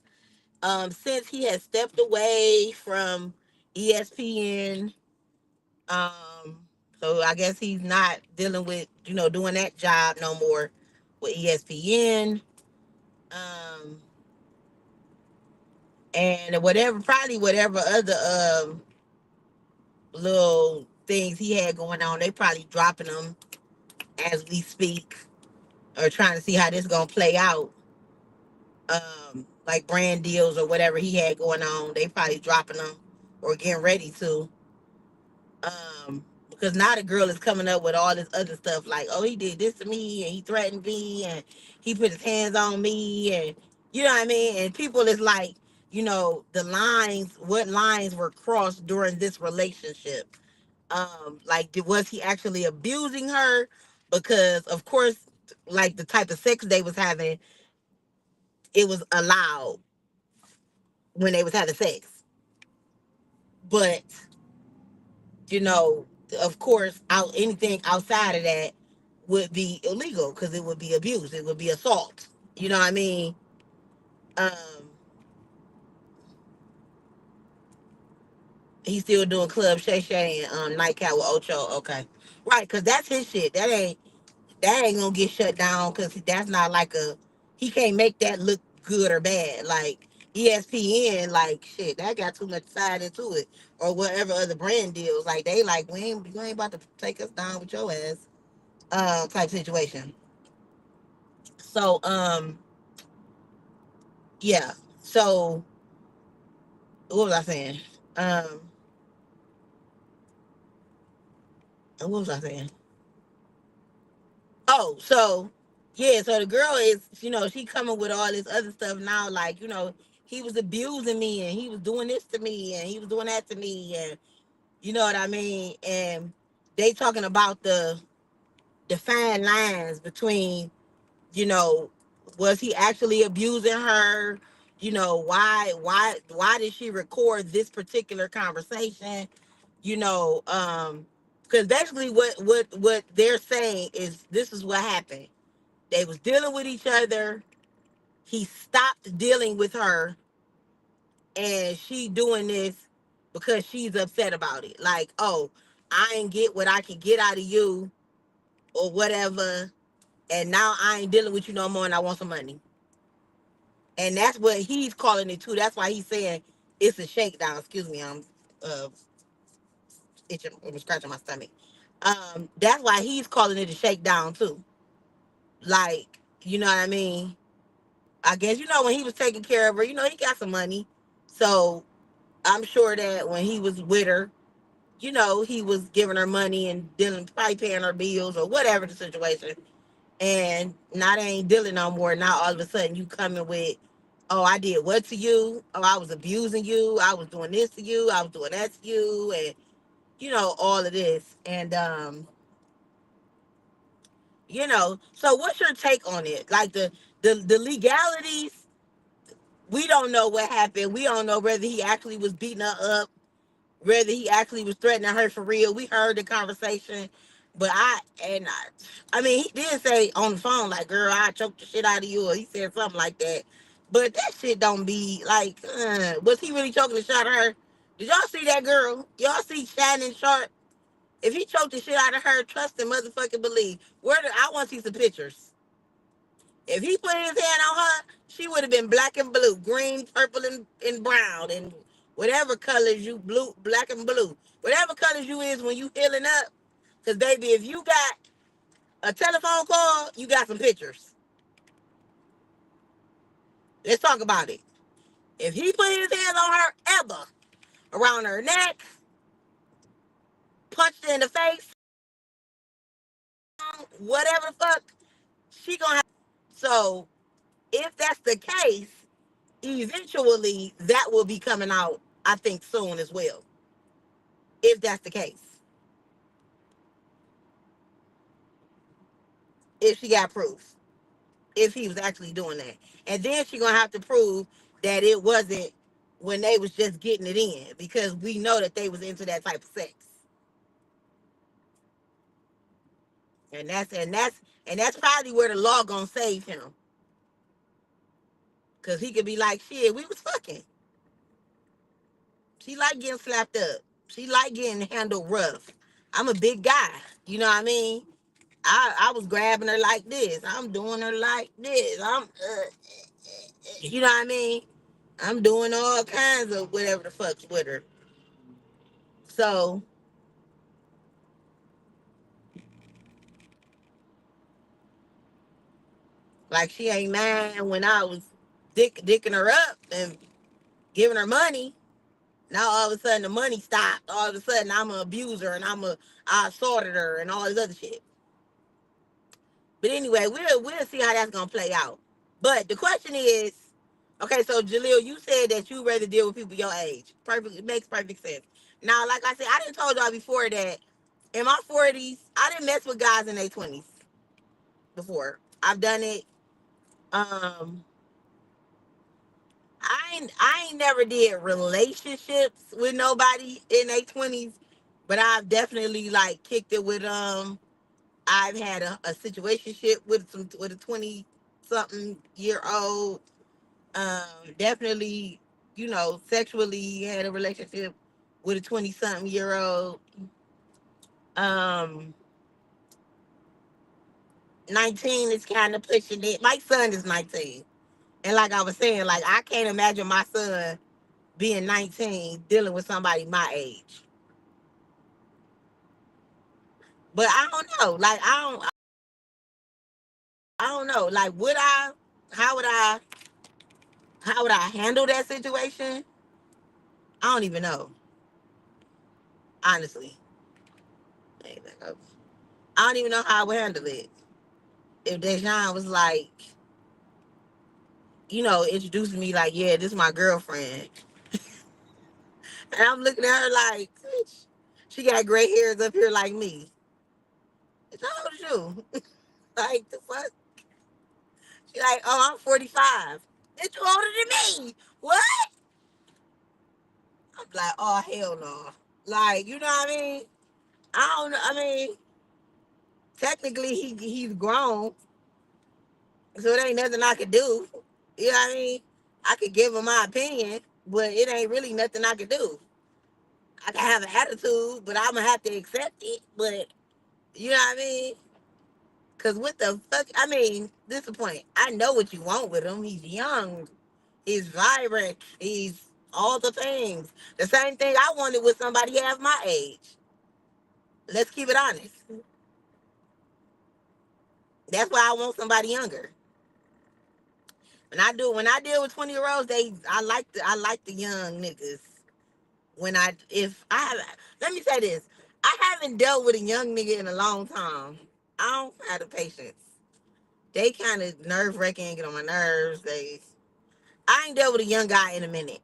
Since he has stepped away from ESPN, um, so I guess he's not dealing with, doing that job no more with ESPN. Um, and probably whatever other little things he had going on, they probably dropping them as we speak, or trying to see how this gonna play out. like brand deals or whatever he had going on. They probably dropping them or getting ready to. Because now the girl is coming up with all this other stuff like, oh, he did this to me and he threatened me and he put his hands on me and you know what I mean? And people is like, the lines, what lines were crossed during this relationship? Like, was he actually abusing her? Because of course, like the type of sex they was having, it was allowed when they was having sex. But you know, of course, out anything outside of that would be illegal because it would be abuse. It would be assault. You know what I mean? Um, he's still doing Club Shay Shay and Nightcat with Ocho. Okay, right? Because that's his shit. That ain't gonna get shut down because that's not like a. He can't make that look good or bad. Like ESPN, like shit, that got too much side into it, or whatever other brand deals. Like they like, you ain't about to take us down with your ass. Type situation. So yeah. So what was I saying? Um what was I saying? Oh, so yeah, so the girl is, she coming with all this other stuff now, like, he was abusing me and he was doing this to me and he was doing that to me and you know what I mean? And they talking about the fine lines between, you know, was he actually abusing her? Why did she record this particular conversation? Because basically what they're saying is this is what happened. They was dealing with each other. He stopped dealing with her, and she doing this because she's upset about it. Like, oh, I ain't get what I can get out of you, or whatever, and now I ain't dealing with you no more, and I want some money. And that's what he's calling it too. That's why he's saying it's a shakedown. Excuse me, I'm uh itching, I'm scratching my stomach. That's why he's calling it a shakedown too. Like, you know what I mean? I guess when he was taking care of her, he got some money. So I'm sure that when he was with her, he was giving her money and dealing, probably paying her bills or whatever the situation. And now they ain't dealing no more. Now all of a sudden you coming with, oh, I did what to you? Oh, I was abusing you. I was doing this to you. I was doing that to you. And, all of this. And, so what's your take on it? Like the legalities, we don't know what happened. We don't know whether he actually was beating her up, whether he actually was threatening her for real. We heard the conversation, but I mean, he did say on the phone, like, girl, I choked the shit out of you, or he said something like that. But that shit don't be like, was he really choking the shit out of her? Did y'all see that girl? Y'all see Shannon Sharp? If he choked the shit out of her, trust and motherfucking believe. I want to see some pictures. If he put his hand on her, she would have been black and blue, green, purple, and brown, and whatever colors you blue, black and blue, whatever colors you is when you healing up. Cause baby, if you got a telephone call, you got some pictures. Let's talk about it. If he put his hands on her ever, around her neck, punched her in the face, whatever the fuck, she gonna have. So if that's the case, eventually that will be coming out, I think, soon as well. If that's the case, if she got proof, if he was actually doing that, and then she gonna have to prove that it wasn't when they was just getting it in, because we know that they was into that type of sex, and that's probably where the law gonna save him, because he could be like, shit, we was fucking. She like getting slapped up. She like getting handled rough. I'm a big guy. You know what I mean? I was grabbing her like this. I'm doing her like this. You know what I mean? I'm doing all kinds of whatever the fuck's with her. So, like, she ain't mine when I was. dicking her up and giving her money. Now all of a sudden the money stopped. All of a sudden I'm an abuser and I assaulted her and all this other shit. But anyway, we'll see how that's gonna play out. But the question is, okay, so Jaleel, you said that you rather deal with people your age. Perfect, it makes perfect sense. Now, like I said, I didn't told y'all before that in my 40s, I didn't mess with guys in their 20s before. I've done it. Um, I ain't never did relationships with nobody in their 20s, but I've definitely like kicked it with I've had a situationship with a 20 something year old. Definitely, sexually had a relationship with a 20 something year old. Um, 19 is kind of pushing it. My son is 19. And like I was saying, like I can't imagine my son being 19 dealing with somebody my age. But I don't know. Like I don't know. Like how would I how would I handle that situation? I don't even know. Honestly. I don't even know how I would handle it. If Dejan was like, introducing me like, yeah, this is my girlfriend. And I'm looking at her like, bitch, she got gray hairs up here like me. It's how old is you? Like, the fuck? She like, oh, I'm 45. Bitch, you older than me. What? I'm like, oh, hell no. Like, you know what I mean? I don't know. I mean, technically, he's grown, so it ain't nothing I could do. You know what I mean? I could give him my opinion, but it ain't really nothing I could do. I can have an attitude, but I'm gonna have to accept it. But you know what I mean? Cause what the fuck? I mean, this is the point. I know what you want with him. He's young. He's vibrant. He's all the things. The same thing I wanted with somebody half my age. Let's keep it honest. That's why I want somebody younger. When I deal with 20-year-olds, I like the young niggas. When I if I have let me say this. I haven't dealt with a young nigga in a long time. I don't have the patience. They kind of nerve wracking, get on my nerves. I ain't dealt with a young guy in a minute.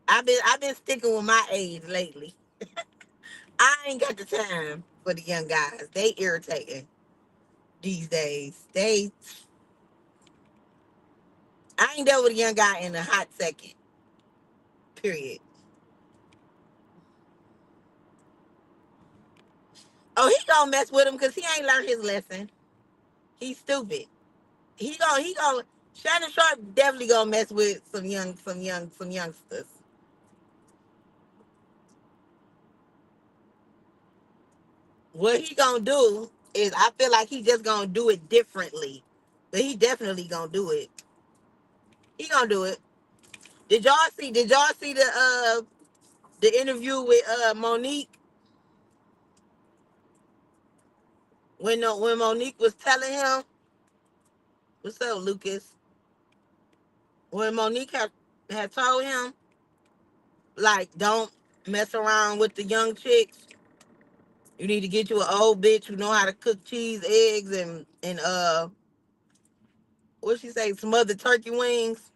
I've been sticking with my age lately. I ain't got the time for the young guys. They irritating these days. I ain't dealt with a young guy in a hot second. Period. Oh, he gonna mess with him because he ain't learned his lesson. He's stupid. He gonna Shannon Sharp definitely gonna mess with some youngsters. What he gonna do is I feel like he just gonna do it differently. But he definitely gonna do it. He gonna do it. Did y'all see the interview with Monique when Monique was telling him, what's up, Lucas? When Monique had told him, like, don't mess around with the young chicks. You need to get you an old bitch who know how to cook cheese, eggs, and what she say, some other turkey wings.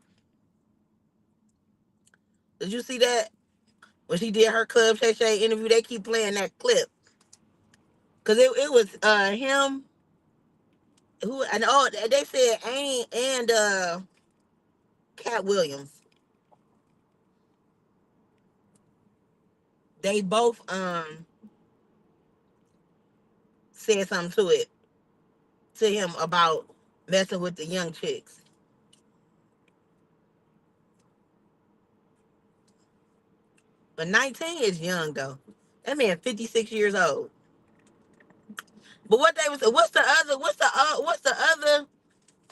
Did you see that? When she did her Club Shay Shay interview, they keep playing that clip. Cause it was him who and oh they said Ain and Cat Williams. They both said something to him about messing with the young chicks. But 19 is young though. That man 56 years old. But what they was what's the other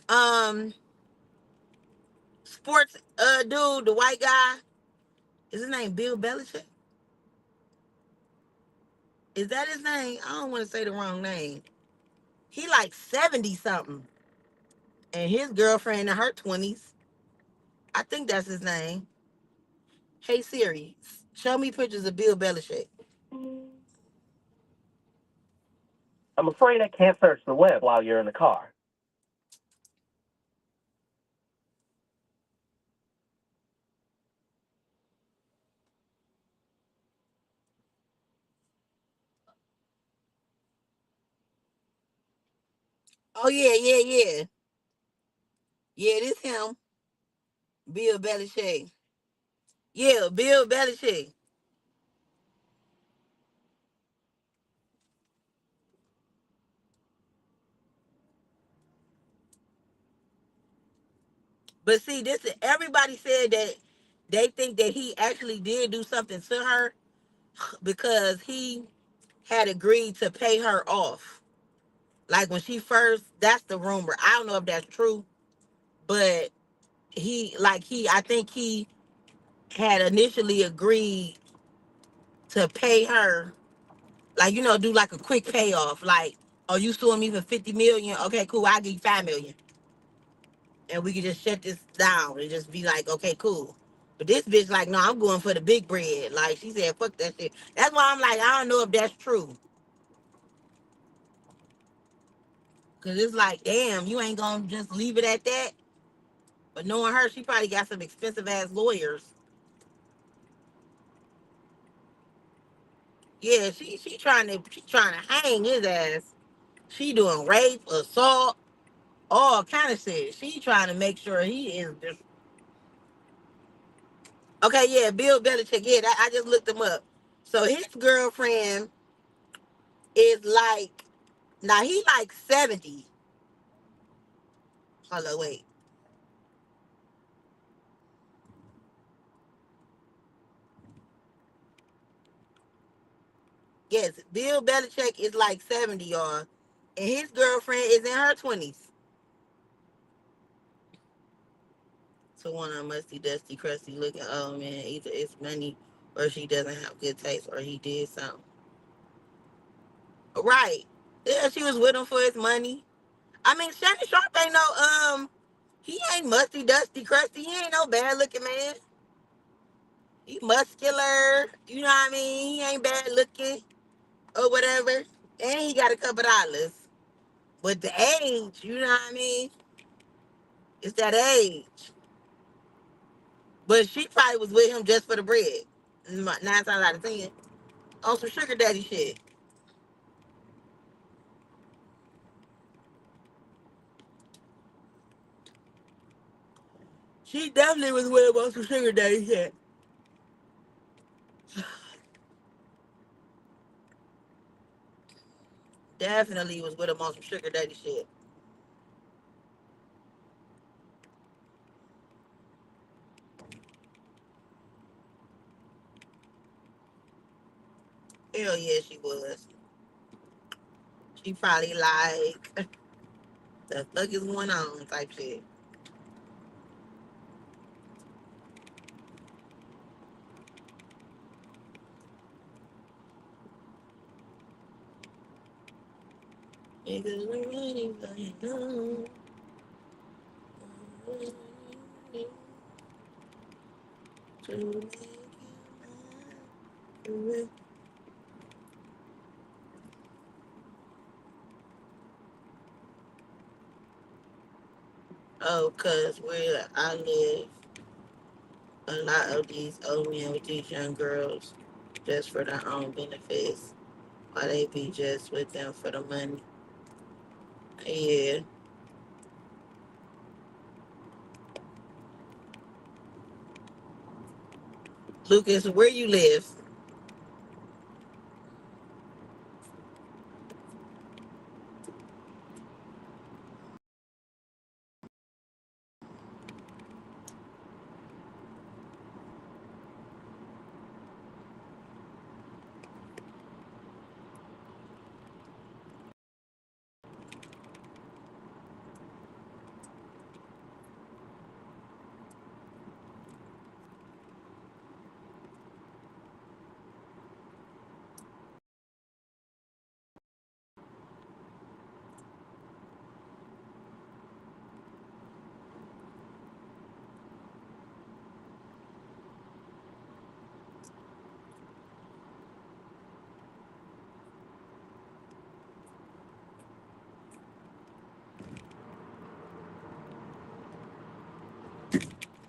um sports dude, the white guy? Is his name Bill Belichick? Is that his name? I don't want to say the wrong name. He like 70 something. And his girlfriend in her 20s. I think that's his name. Hey Siri, show me pictures of Bill Belichick. I'm afraid I can't search the web while you're in the car. Oh yeah, yeah, yeah. Yeah, this him. Bill Belichick. Yeah, Bill Belichick. But see, this is everybody said that they think that he actually did do something to her because he had agreed to pay her off. Like when she first, that's the rumor. I don't know if that's true, but I think he had initially agreed to pay her, like, do like a quick payoff. Like, oh, you suing me for 50 million? Okay, cool. I'll give you 5 million. And we can just shut this down and just be like, okay, cool. But this bitch, like, no, I'm going for the big bread. Like, she said, fuck that shit. That's why I'm like, I don't know if that's true. Cause it's like, damn, you ain't gonna just leave it at that. But knowing her, she probably got some expensive ass lawyers. Yeah, she trying to hang his ass. She doing rape, assault, all kind of shit. She trying to make sure he is just okay. Yeah, Bill Belichick. Yeah, I just looked him up. So his girlfriend is like, now he like 70. Hold on, wait. Yes, Bill Belichick is like 70, y'all, and his girlfriend is in her 20s. So one of musty, dusty, crusty looking old man. Either it's money or she doesn't have good taste or he did something. Right. Yeah, she was with him for his money. I mean, Shannon Sharp ain't no he ain't musty, dusty, crusty. He ain't no bad looking man. He muscular. You know what I mean? He ain't bad looking or whatever. And he got a couple dollars. But the age, you know what I mean? It's that age. But she probably was with him just for the bread. 9 times out of 10. On some sugar daddy shit. She definitely was with him on some sugar daddy shit. Definitely was with him on some sugar daddy shit. Hell yeah, she was. She probably like, the fuck is going on type shit. Niggas were running, but you know. To make you mine. Oh, cause where I live, a lot of these old men with these young girls just for their own benefits. Why they be just with them for the money? Yeah. Lucas, where you live?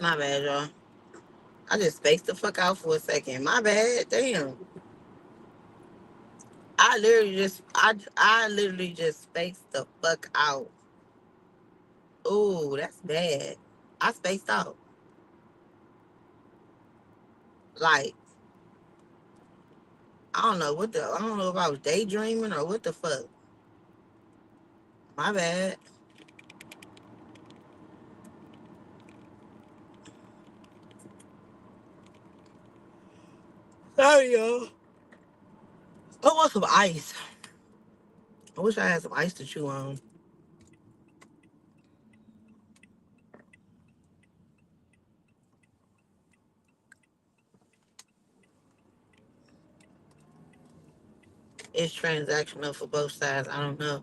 My bad, y'all. I just spaced the fuck out for a second. My bad. Damn. I literally just spaced the fuck out. Ooh, that's bad. I spaced out. Like, I don't know if I was daydreaming or what the fuck. My bad. Sorry, y'all. I want some ice. I wish I had some ice to chew on. It's transactional for both sides. I don't know.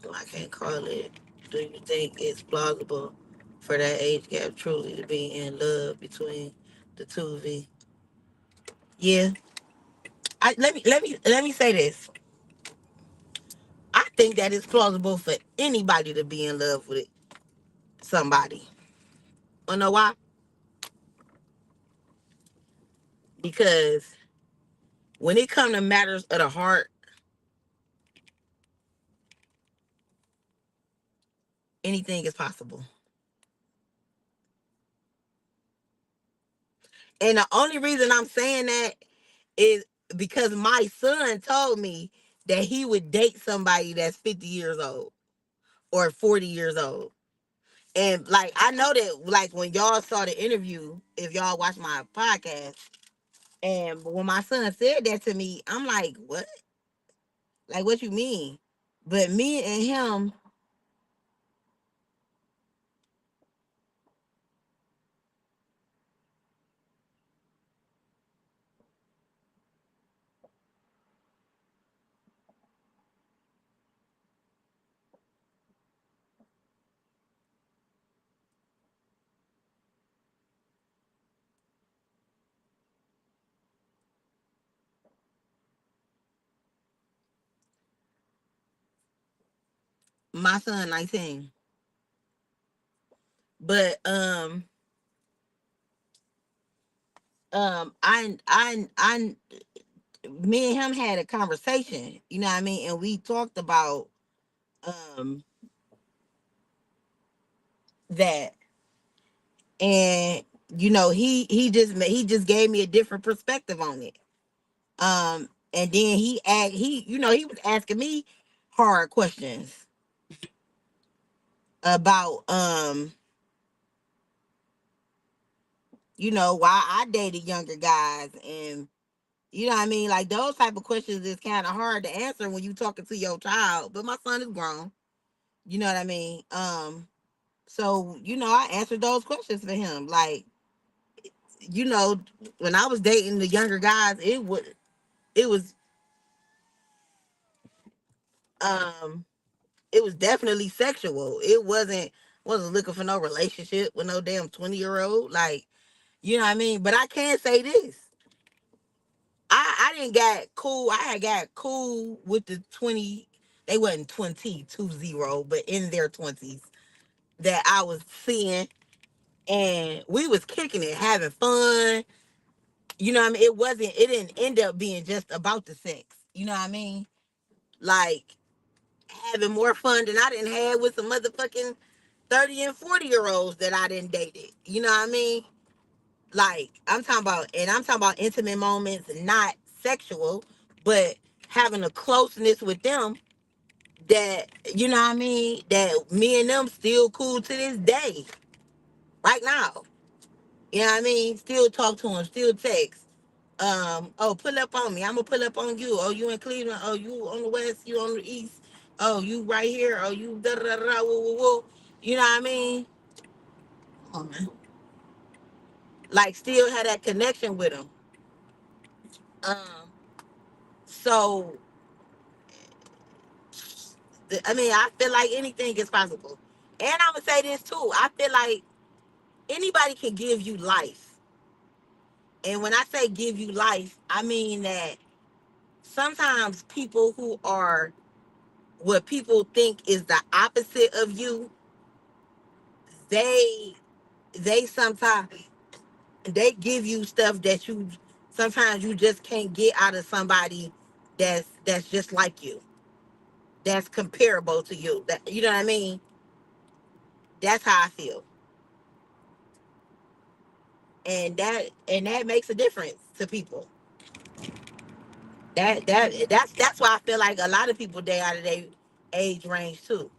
So I can't call it. Do you think it's plausible for that age gap truly to be in love between the two of you? Yeah. Let me say this. I think that it's plausible for anybody to be in love with somebody. You know why? Because when it comes to matters of the heart, anything is possible. And the only reason I'm saying that is because my son told me that he would date somebody that's 50 years old or 40 years old. And like I know that like when y'all saw the interview, if y'all watch my podcast, and when my son said that to me, I'm like, what? Like what you mean? But me and him, my son 19. But I me and him had a conversation, you know what I mean? And we talked about um that, and you know he just gave me a different perspective on it. And then he was asking me hard questions about why I dated younger guys, and you know what I mean, like those type of questions is kind of hard to answer when you talking to your child, but my son is grown, you know what I mean. So I answered those questions for him, like, you know when I was dating the younger guys, it was um it was definitely sexual. It wasn't looking for no relationship with no damn 20-year-old, like, you know what I mean. But I can say this, I didn't got cool. I had got cool with the 20. They wasn't 20, but in their 20s that I was seeing, and we was kicking it, having fun. You know what I mean? It didn't end up being just about the sex. You know what I mean? Like having more fun than I didn't have with some motherfucking 30 and 40-year-olds that I didn't dated. You know what I mean? Like I'm talking about intimate moments, not sexual, but having a closeness with them that, you know what I mean, that me and them still cool to this day, right now. You know what I mean? Still talk to them, still text. Oh, pull up on me. I'm gonna pull up on you. Oh, you in Cleveland? Oh, you on the west? You on the east? Oh, you right here? Oh, you da da da da woo woo woo. You know what I mean? Oh man, like still had that connection with them. Um, so I mean, I feel like anything is possible. And I'm gonna say this too. I feel like anybody can give you life. And when I say give you life, I mean that sometimes people who are what people think is the opposite of you, they they sometimes they give you stuff that you sometimes you just can't get out of somebody that's just like you, that's comparable to you. That you know what I mean? That's how I feel, and that makes a difference to people. That's why I feel like a lot of people date out of their age range too.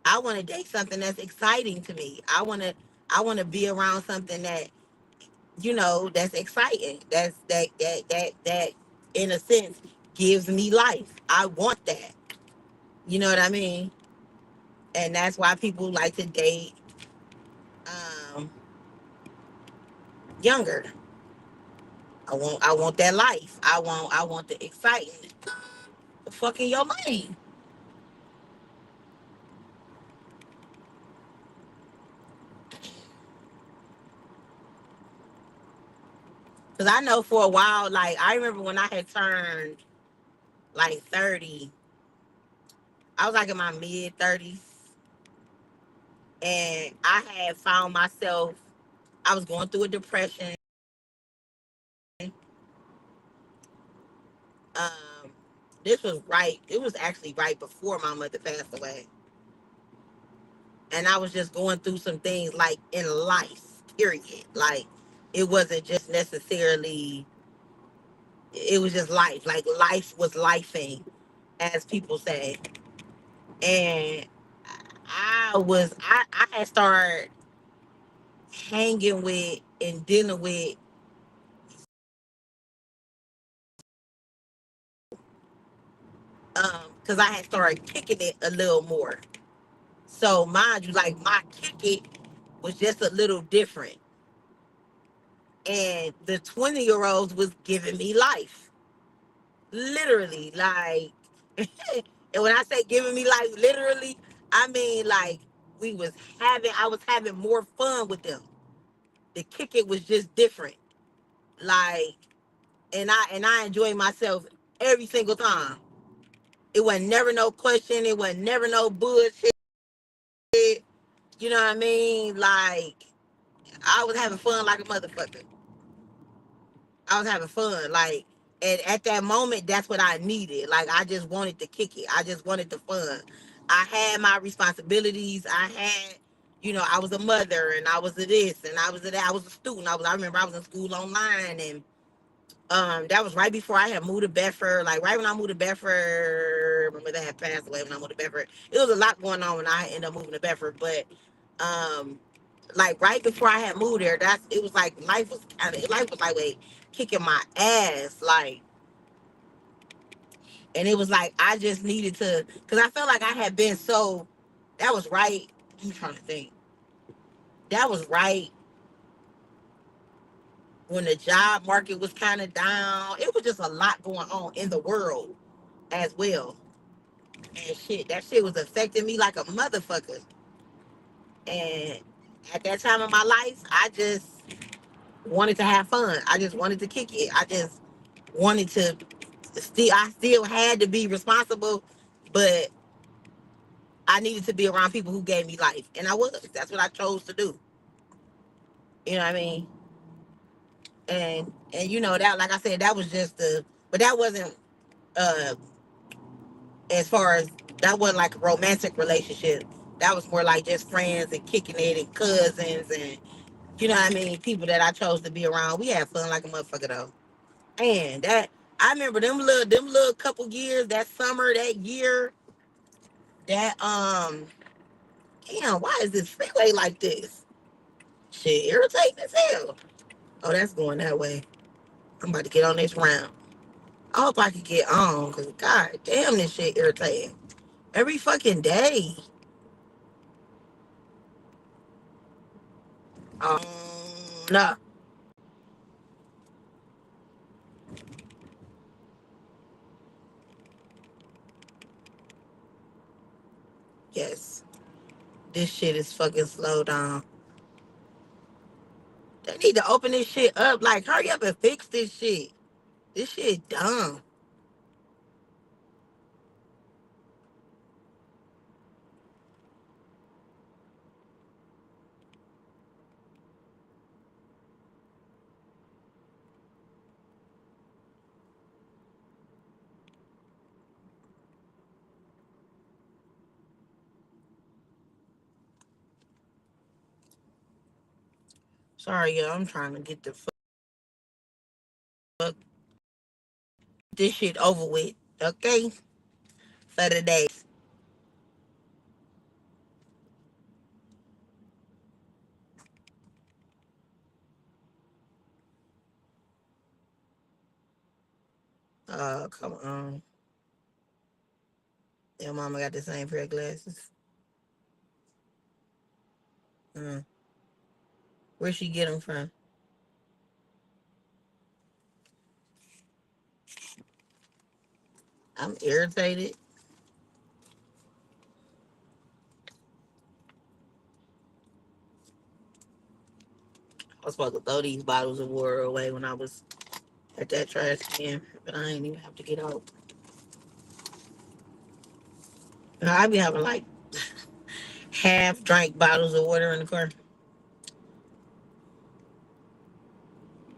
I want to date something that's exciting to me. I want to be around something that that's exciting. That in a sense gives me life. I want that. You know what I mean? And that's why people like to date um younger. I want that life. I want the excitement. The fucking your money. Cause I know for a while, like I remember when I had turned like 30, I was like in my mid 30s, and I had found myself. I was going through a depression. Um, this was right. It was actually right before my mother passed away, and I was just going through some things like in life. Period. Like it wasn't just necessarily. It was just life. Like life was lifing, as people say, and I had started hanging with and dealing with because I had started kicking it a little more. So mind you, like my kick it was just a little different. And the 20-year-olds was giving me life. Literally. Like and when I say giving me life, literally, I mean like I was having more fun with them. The kick it was just different. Like and I enjoyed myself every single time. It was never no question. It was never no bullshit. You know what I mean? Like I was having fun like a motherfucker. I was having fun. Like and at that moment, that's what I needed. Like I just wanted to kick it. I just wanted the fun. I had my responsibilities. I was a mother and I was a this and I was a that. I was a student. I remember I was in school online, and that was right before I had moved to Bedford. Like right when I moved to Bedford, my mother had passed away when I moved to Bedford. It was a lot going on when I ended up moving to Bedford, but um, like right before I had moved there, it was like life was like wait, kicking my ass, like, and it was like I just needed to, because I felt like I had been so. That was right. I'm trying to think. That was right when the job market was kind of down. It was just a lot going on in the world as well. And shit, that shit was affecting me like a motherfucker. And at that time of my life, I just wanted to have fun. I just wanted to kick it. I just wanted to I still had to be responsible, but I needed to be around people who gave me life. And I was. That's what I chose to do. You know what I mean? And that, like I said, that was just but that wasn't uh as far as, that wasn't like a romantic relationship. That was more like just friends and kicking it and cousins and you know what I mean, people that I chose to be around. We had fun like a motherfucker though. And that I remember them little couple years, that summer, that year, that damn, why is this freeway like this? Shit, irritating as hell. Oh, that's going that way. I'm about to get on this round. I hope I can get on, cause god damn, this shit irritating. Every fucking day. No. Yes. This shit is fucking slow down. They need to open this shit up. Like, hurry up and fix this shit. This shit dumb. Sorry, y'all. I'm trying to get the fuck this shit over with. Okay? For the day. Come on. Your mama got the same pair of glasses. Mm. Where she get them from? I'm irritated. I was supposed to throw these bottles of water away when I was at that trash can, but I ain't even have to get out. I be having like half drank bottles of water in the car.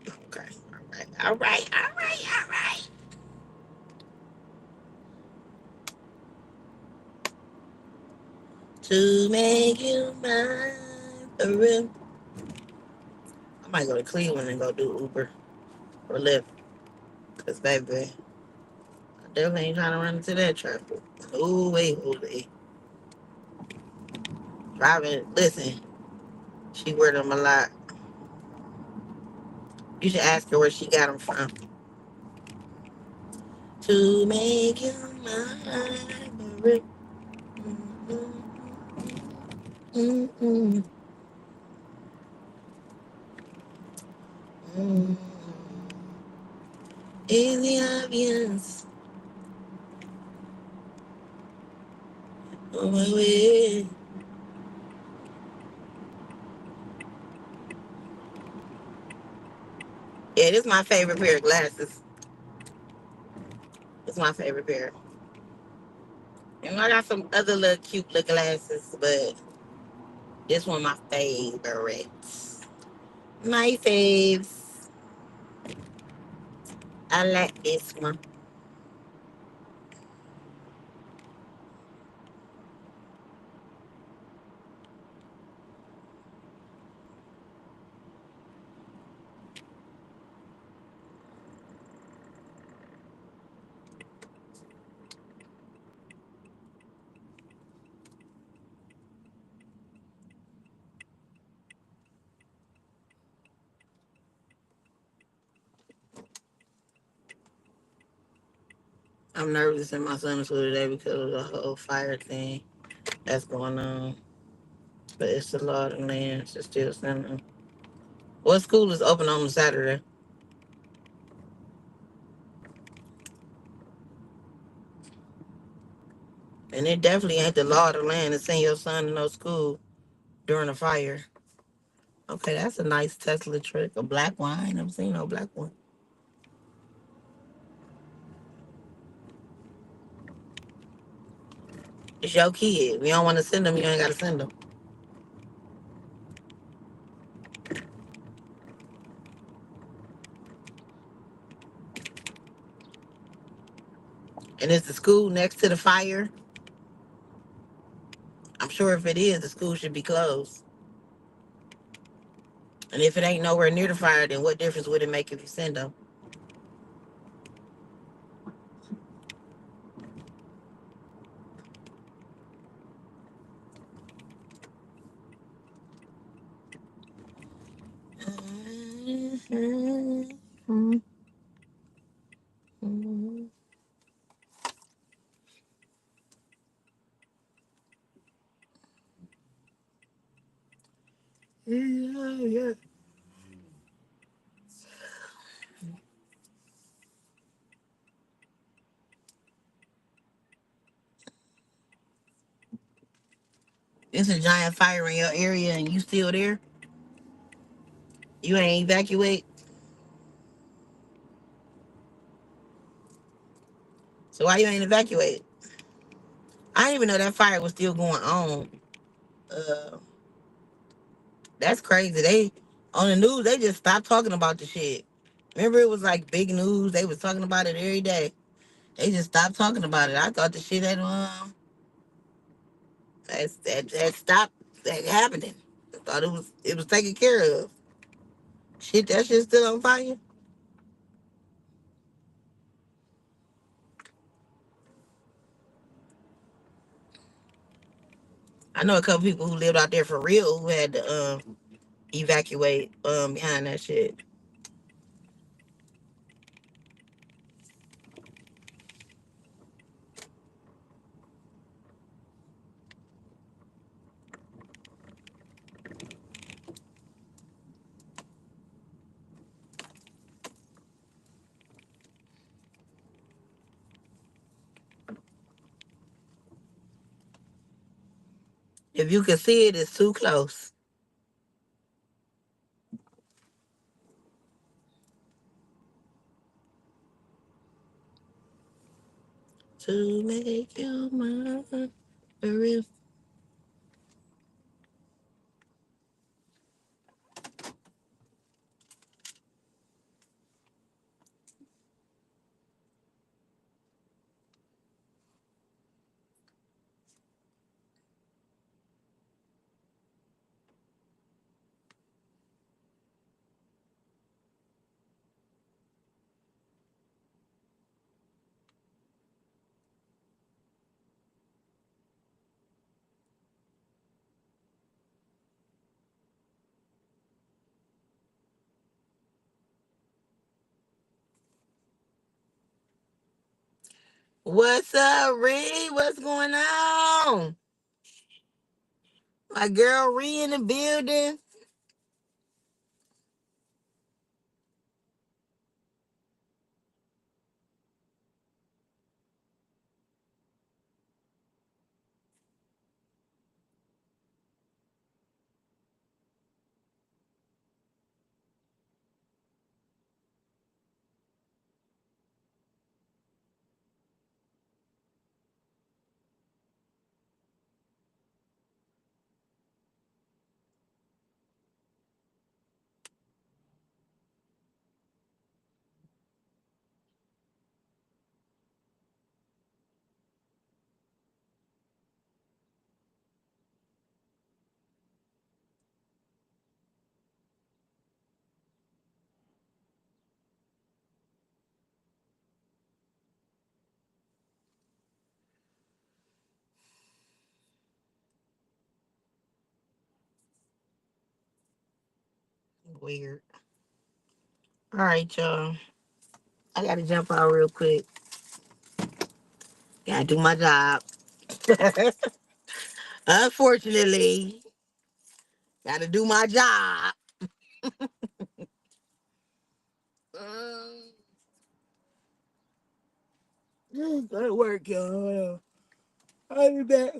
Okay. All right. All right. All right. All right. To make you mine for real. I might go to Cleveland and go do Uber or Lyft. Cause baby, I definitely ain't trying to run into that traffic. Oh wait, oh wait. Driving, listen, she wear them a lot. You should ask her where she got them from. To make you mine for real. Mm-mm. Mm. Is the obvious on my way? Yeah, this is my favorite pair of glasses. It's my favorite pair. And I got some other little cute little glasses, but this one my favorite. My faves. I like this one. I'm nervous in my summer school today because of the whole fire thing that's going on. But it's a lot of land to still send them. What school is open on Saturday? And it definitely ain't the law of the land to send your son to no school during a fire. Okay, that's a nice Tesla trick. A black one. I ain't never seen no black one. It's your kid. If you don't want to send them, you ain't got to send them. And is the school next to the fire? I'm sure if it is, the school should be closed. And if it ain't nowhere near the fire, then what difference would it make if you send them? Yeah. It's a giant fire in your area and you still there? You ain't evacuate? So why you ain't evacuate? I didn't even know that fire was still going on. Uh, that's crazy. They on the news they just stopped talking about the shit. Remember it was like big news. They was talking about it every day. They just stopped talking about it. I thought the shit had that stopped that happening. I thought it was taken care of. Shit, that shit still on fire. I know a couple people who lived out there for real who had to evacuate behind that shit. If you can see it, it's too close. To make you mine for real. What's up, Ree? What's going on? My girl Ree in the building. Weird. All right, y'all. I gotta jump out real quick. Gotta do my job. Unfortunately, gotta do my job. Gotta work, y'all. I'll be back.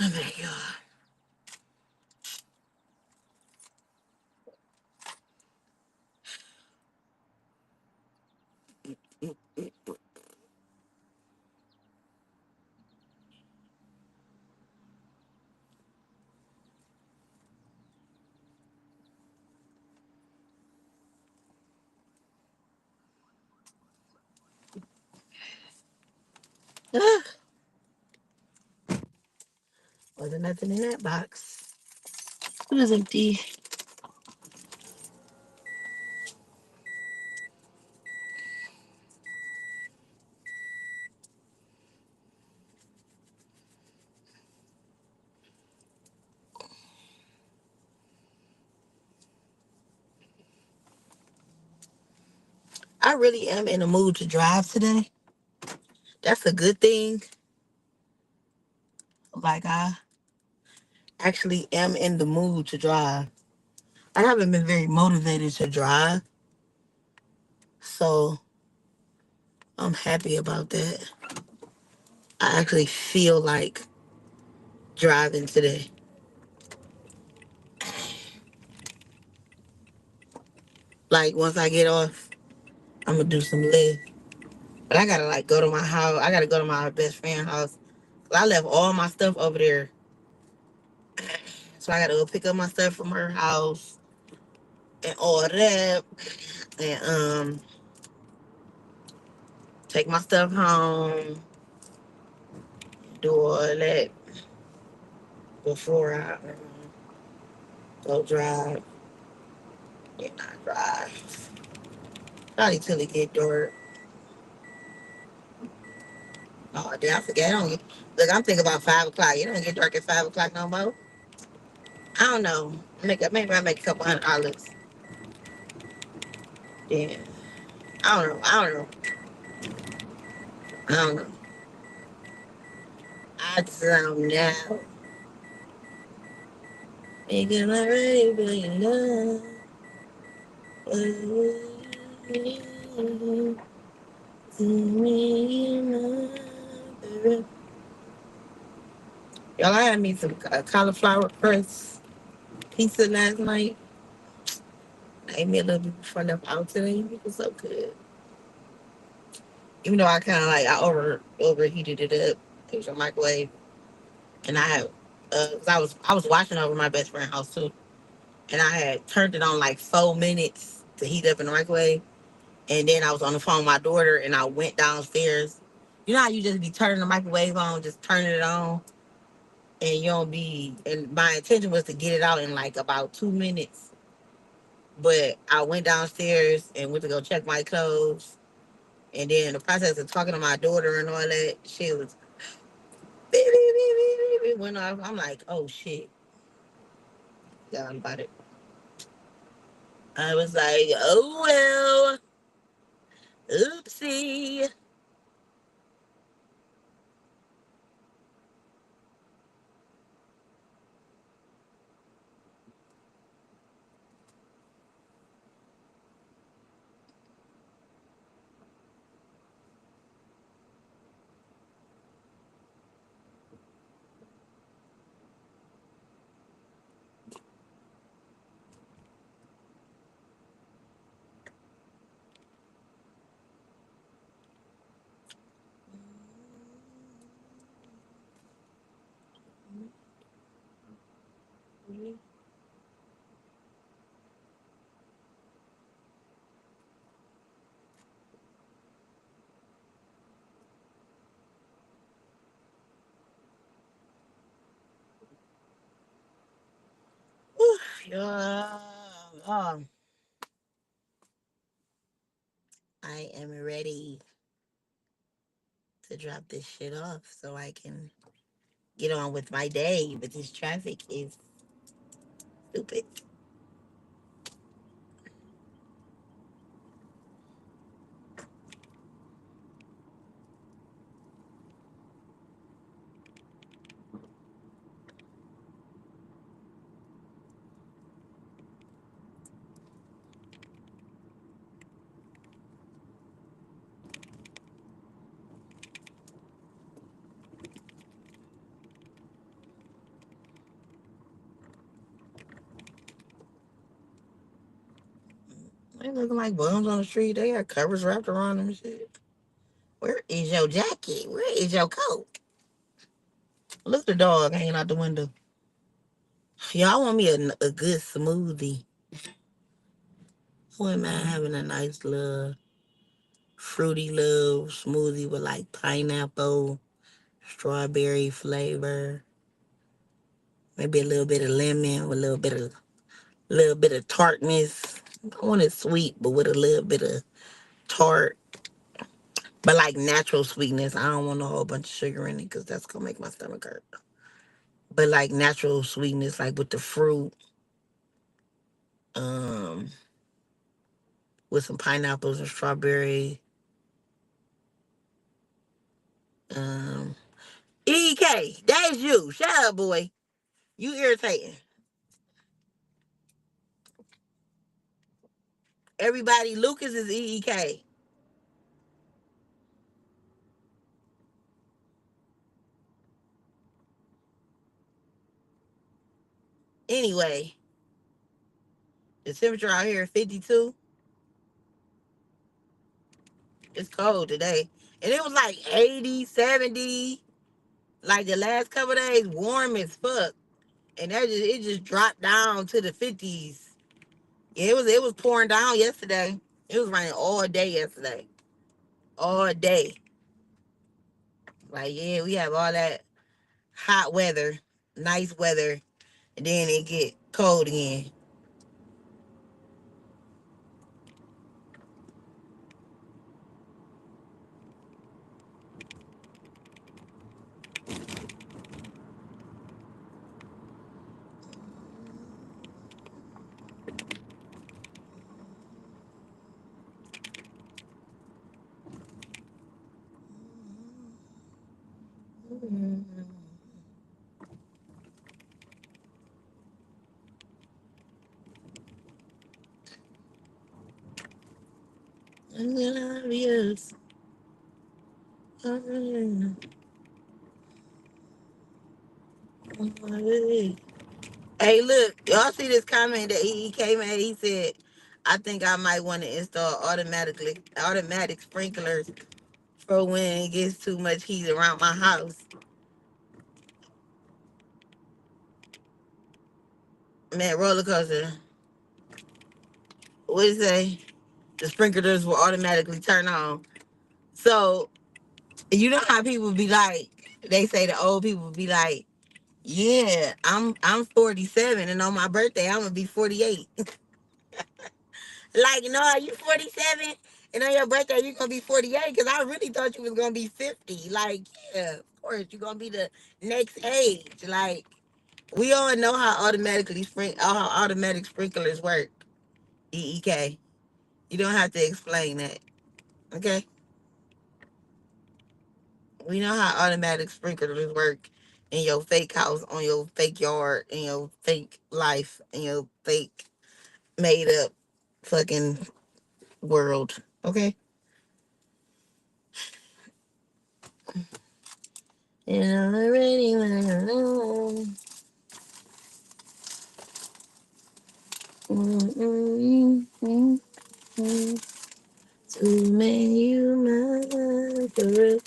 Oh my god. Wasn't nothing in that box. It was empty. I really am in the mood to drive today. That's a good thing. Like I actually am in the mood to drive. I haven't been very motivated to drive, so I'm happy about that. I actually feel like driving today. Like once I get off, I'm gonna do some lift. But I gotta like go to my house. I gotta go to my best friend's house. 'Cause I left all my stuff over there. So I gotta go pick up my stuff from her house and all that. And take my stuff home. Do all that before I go drive. Then I drive. Probably till it get dark. Oh, damn, I forget. I don't get, look, I'm thinking about 5 o'clock. It don't get dark at 5 o'clock no more. I don't know. Maybe I make a couple $100. Yeah. I don't know. I don't know. I don't know. I just don't know. Making my ready for your love. Y'all, I had me some cauliflower crust pizza last night. I ate me a little bit before I left out today. It was so good. Even though I kind of like I overheated it up. It was a microwave, and I had 'cause I was watching over my best friend's house too, and I had turned it on like 4 minutes to heat up in the microwave, and then I was on the phone with my daughter, and I went downstairs. You know how you just be turning the microwave on, just turning it on, and you don't be. And my intention was to get it out in like about 2 minutes, but I went downstairs and went to go check my clothes. And then the process of talking to my daughter and all that, she was beep, beep, beep, beep, beep, beep, went off. I'm like, oh shit. Yeah, about it. I was like, oh well, oopsie. Yeah, um, I am ready to drop this shit off so I can get on with my day. But this traffic is stupid. They looking like bums on the street. They got covers wrapped around them and shit. Where is your jacket? Where is your coat? Look at the dog hanging out the window. Y'all want me a good smoothie. I wouldn't mind having a nice little fruity little smoothie with like pineapple, strawberry flavor, maybe a little bit of lemon with a little bit of tartness. I don't want it sweet, but with a little bit of tart, but like natural sweetness. I don't want a whole bunch of sugar in it because that's gonna make my stomach hurt. But like natural sweetness, like with the fruit, um, with some pineapples and strawberry. Um, EK, that's you. Shut up, boy. You irritating. Everybody, Lucas is EEK. Anyway, the temperature out here is 52. It's cold today. And it was like 80, 70. Like the last couple of days, warm as fuck. And it just dropped down to the 50s. Yeah, it was pouring down yesterday. It was raining all day yesterday. All day. Like, yeah, we have all that hot weather, nice weather, and then it get cold again. I'm gonna be us. Hey, look, y'all see this comment that he came at? He said, "I think I might want to install automatic sprinklers for when it gets too much heat around my house." Man, roller coaster. What do you say? The sprinklers will automatically turn on. So you know how people be like, they say the old people be like, "Yeah, I'm 47, and on my birthday I'm gonna be 48." Like, no, you 47, and on your birthday you gonna be 48? Because I really thought you was gonna be 50. Like, yeah, of course you gonna be the next age. Like, we all know how automatic sprinklers work. EEK. You don't have to explain that. Okay? We know how automatic sprinklers work in your fake house, on your fake yard, in your fake life, in your fake made up fucking world. Okay? And I already wanna know. To make you mine forever.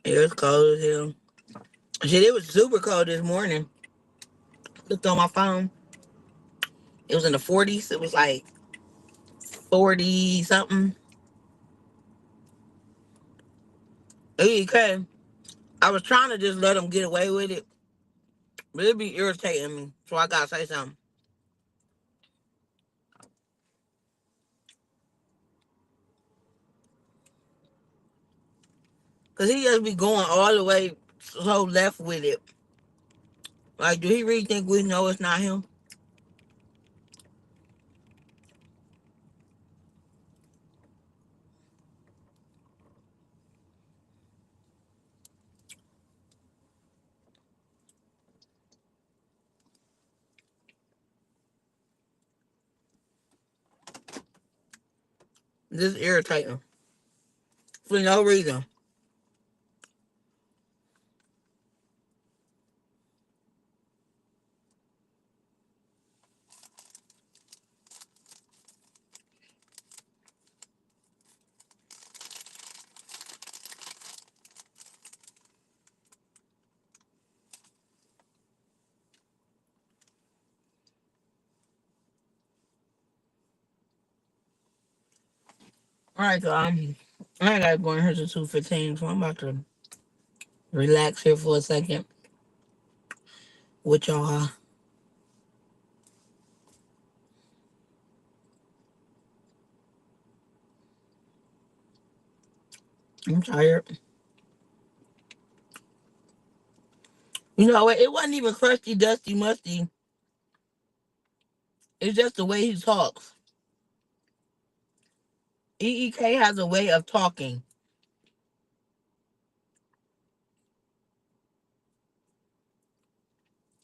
It was cold as hell. Shit, it was super cold this morning. Looked on my phone. It was in the 40s. It was like 40 something. Okay. I was trying to just let them get away with it, but it'd be irritating me. So I gotta say something. Cause he just be going all the way so left with it. Like, do he really think we know it's not him? Just irritating for no reason. All right, so I gotta go in here to 2:15, so I'm about to relax here for a second with y'all. I'm tired. You know what? It wasn't even crusty, dusty, musty. It's just the way he talks. EEK has a way of talking.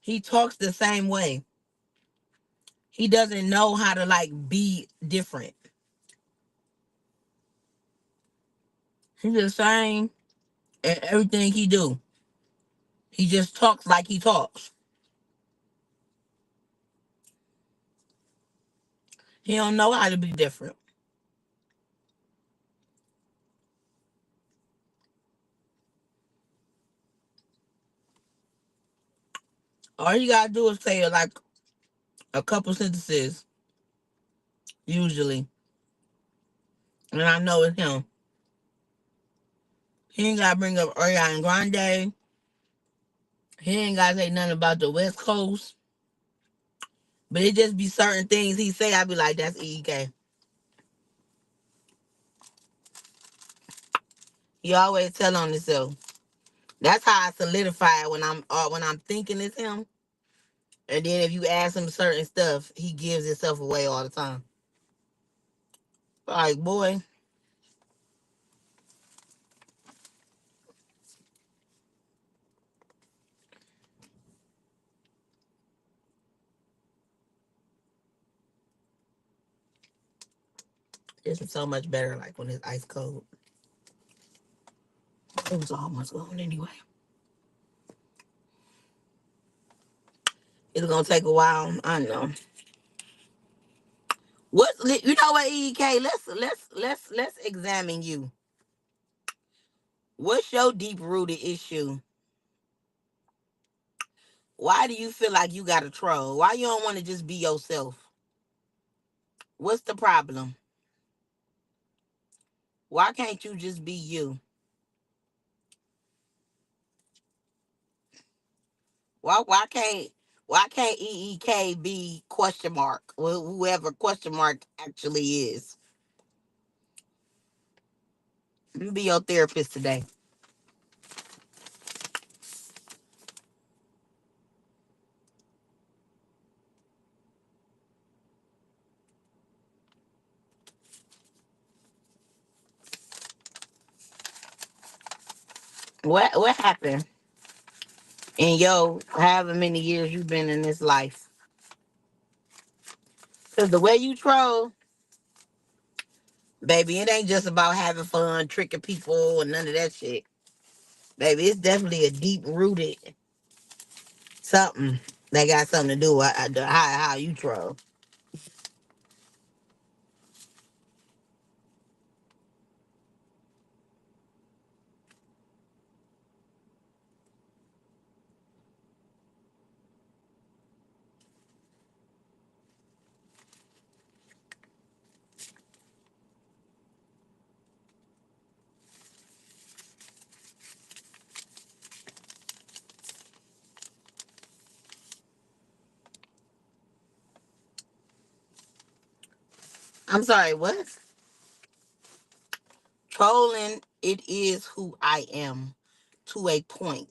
He talks the same way. He doesn't know how to like be different. He's the same in everything he do. He just talks like he talks. He don't know how to be different. All you gotta do is say like a couple sentences, usually. And I know it's him. He ain't gotta bring up Ariana Grande. He ain't gotta say nothing about the West Coast. But it just be certain things he say, I be like, that's EK. He always tell on himself. That's how I solidify it when I'm thinking it's him. And then if you ask him certain stuff, he gives himself away all the time. Like, boy, this is so much better like when it's ice cold. It was almost gone anyway. It's gonna take a while. I know. What you know what, EK? Let's examine you. What's your deep rooted issue? Why do you feel like you got to troll? Why you don't want to just be yourself? What's the problem? Why can't you just be you? Why can't EEK be question mark? Whoever question mark actually is. Let me be your therapist today. What happened in your however many years you've been in this life? Cause the way you troll, baby, it ain't just about having fun, tricking people, and none of that shit. Baby, it's definitely a deep rooted something that got something to do with how you troll. I'm sorry, what? Trolling, it is who I am to a point.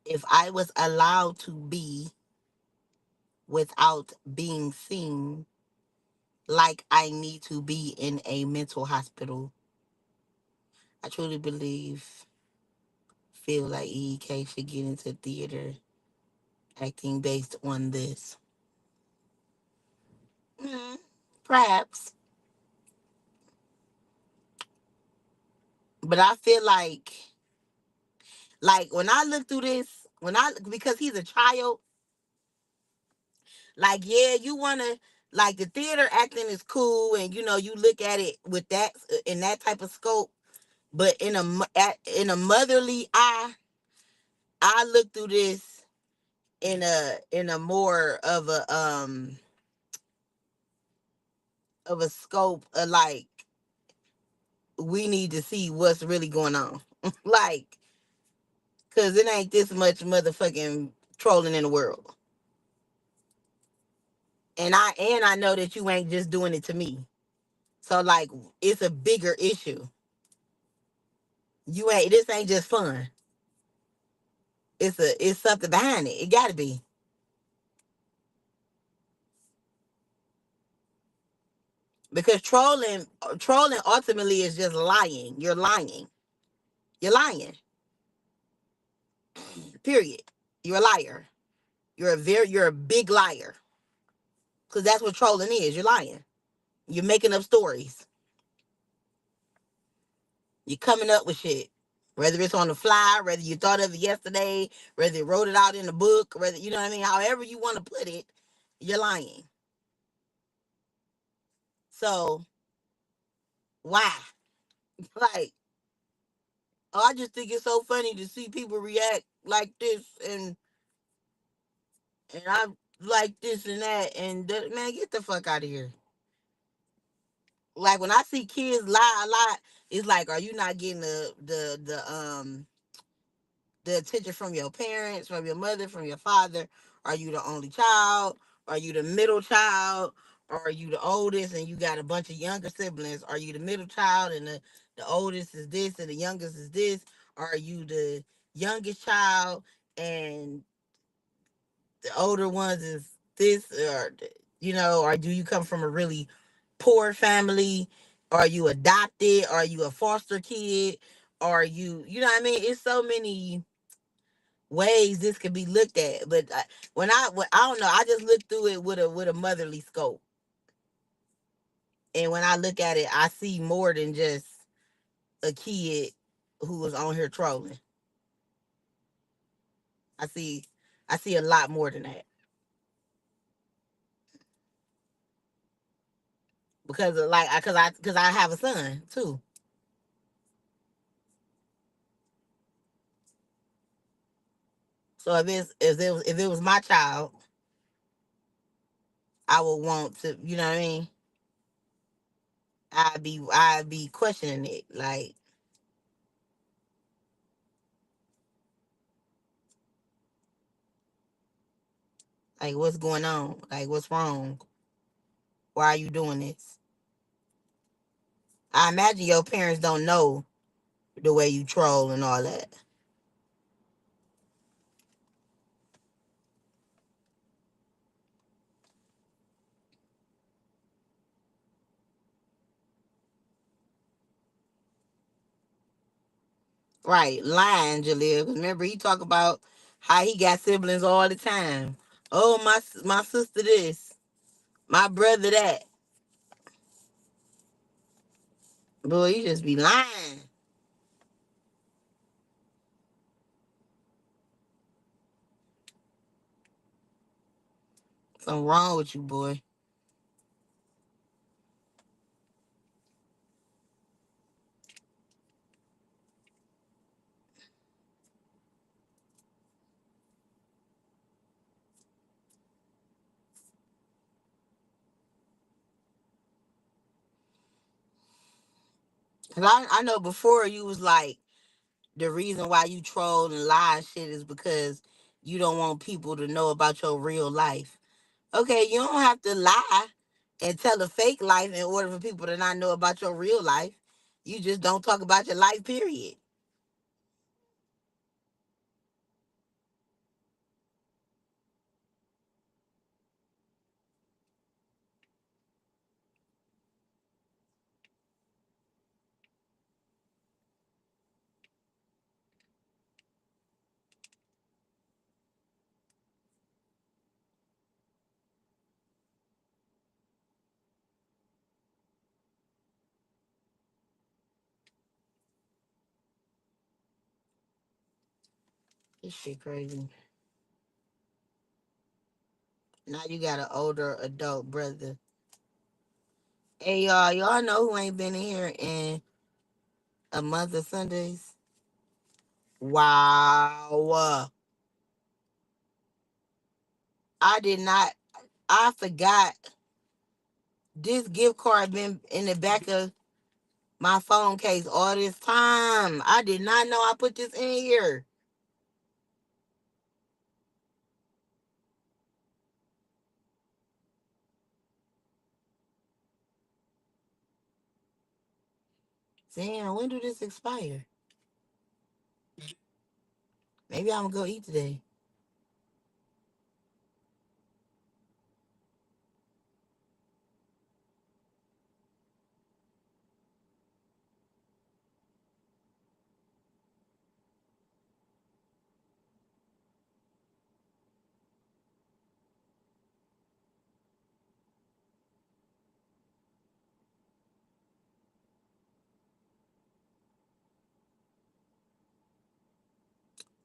If I was allowed to be without being seen like I need to be in a mental hospital, I truly feel like EK should get into theater acting based on this. Mm, perhaps. But I feel like when I look through this, because he's a child, like yeah, you wanna like the theater acting is cool, and you look at it with that in that type of scope, but in a motherly eye, I look through this in a more of a scope of like we need to see what's really going on, like because it ain't this much motherfucking trolling in the world, and I know that you ain't just doing it to me. So like it's a bigger issue. You ain't This ain't just fun. It's something behind it. It gotta be. Because trolling ultimately is just lying. You're lying. You're lying. Period. You're a liar. You're a big liar. Cause that's what trolling is. You're lying. You're making up stories. You're coming up with shit. Whether it's on the fly, whether you thought of it yesterday, whether you wrote it out in a book, whether you know what I mean, however you want to put it, you're lying. So why? Like, oh, I just think it's so funny to see people react like this, and I like this and that, and man, get the fuck out of here. Like when I see kids lie a lot, it's like, are you not getting the attention from your parents, from your mother, from your father? Are you the only child? Are you the middle child? Or are you the oldest and you got a bunch of younger siblings? Are you the middle child and the oldest is this and the youngest is this? Or are you the youngest child and the older ones is this? Or do you come from a really poor family? Are you adopted? Are you a foster kid? Are you know what I mean? It's so many ways this could be looked at. But I don't know, I just look through it with a motherly scope. And when I look at it, I see more than just a kid who was on here trolling. I see I see a lot more than that. Because of like because I have a son too. So if it was my child, I would want to, you know what I mean? I'd be questioning it. Like what's going on? Like what's wrong? Why are you doing this? I imagine your parents don't know the way you troll and all that. Right, lying, Jaleel. 'Cause remember he talk about how he got siblings all the time. Oh, my sister this, my brother that. Boy, you just be lying. Something wrong with you, boy. Cause I know before you was like the reason why you troll and lie and shit is because you don't want people to know about your real life. Okay, you don't have to lie and tell a fake life in order for people to not know about your real life. You just don't talk about your life, period. This shit crazy. Now you got an older adult brother. Hey y'all know who ain't been in here in a month of Sundays? Wow. I did not. I forgot this gift card been in the back of my phone case all this time. I did not know I put this in here. Damn, when do this expire? Maybe I'm gonna go eat today.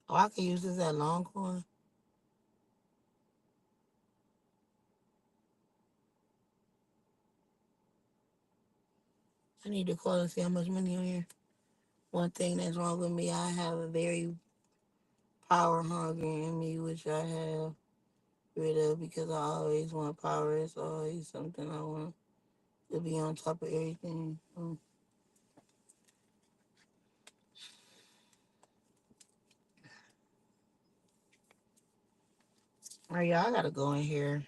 Oh, I can use this at Longhorn. I need to call and see how much money on here. One thing that's wrong with me, I have a very power hungry in me, which I have rid of because I always want power. It's always something I want to be on top of everything. All right, y'all, I gotta go in here.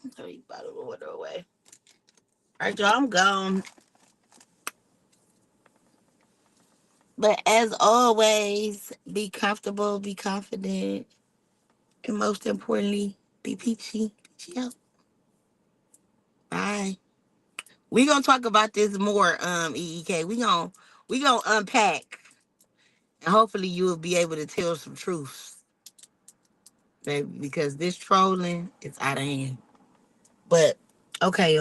I'm gonna eat bottle of water away. All right, y'all, I'm gone. But as always, be comfortable, be confident, and most importantly, be peachy. Peachy out. Bye. We gonna talk about this more, EEK. We gonna unpack, and hopefully you will be able to tell some truths, baby, because this trolling is out of hand. But okay.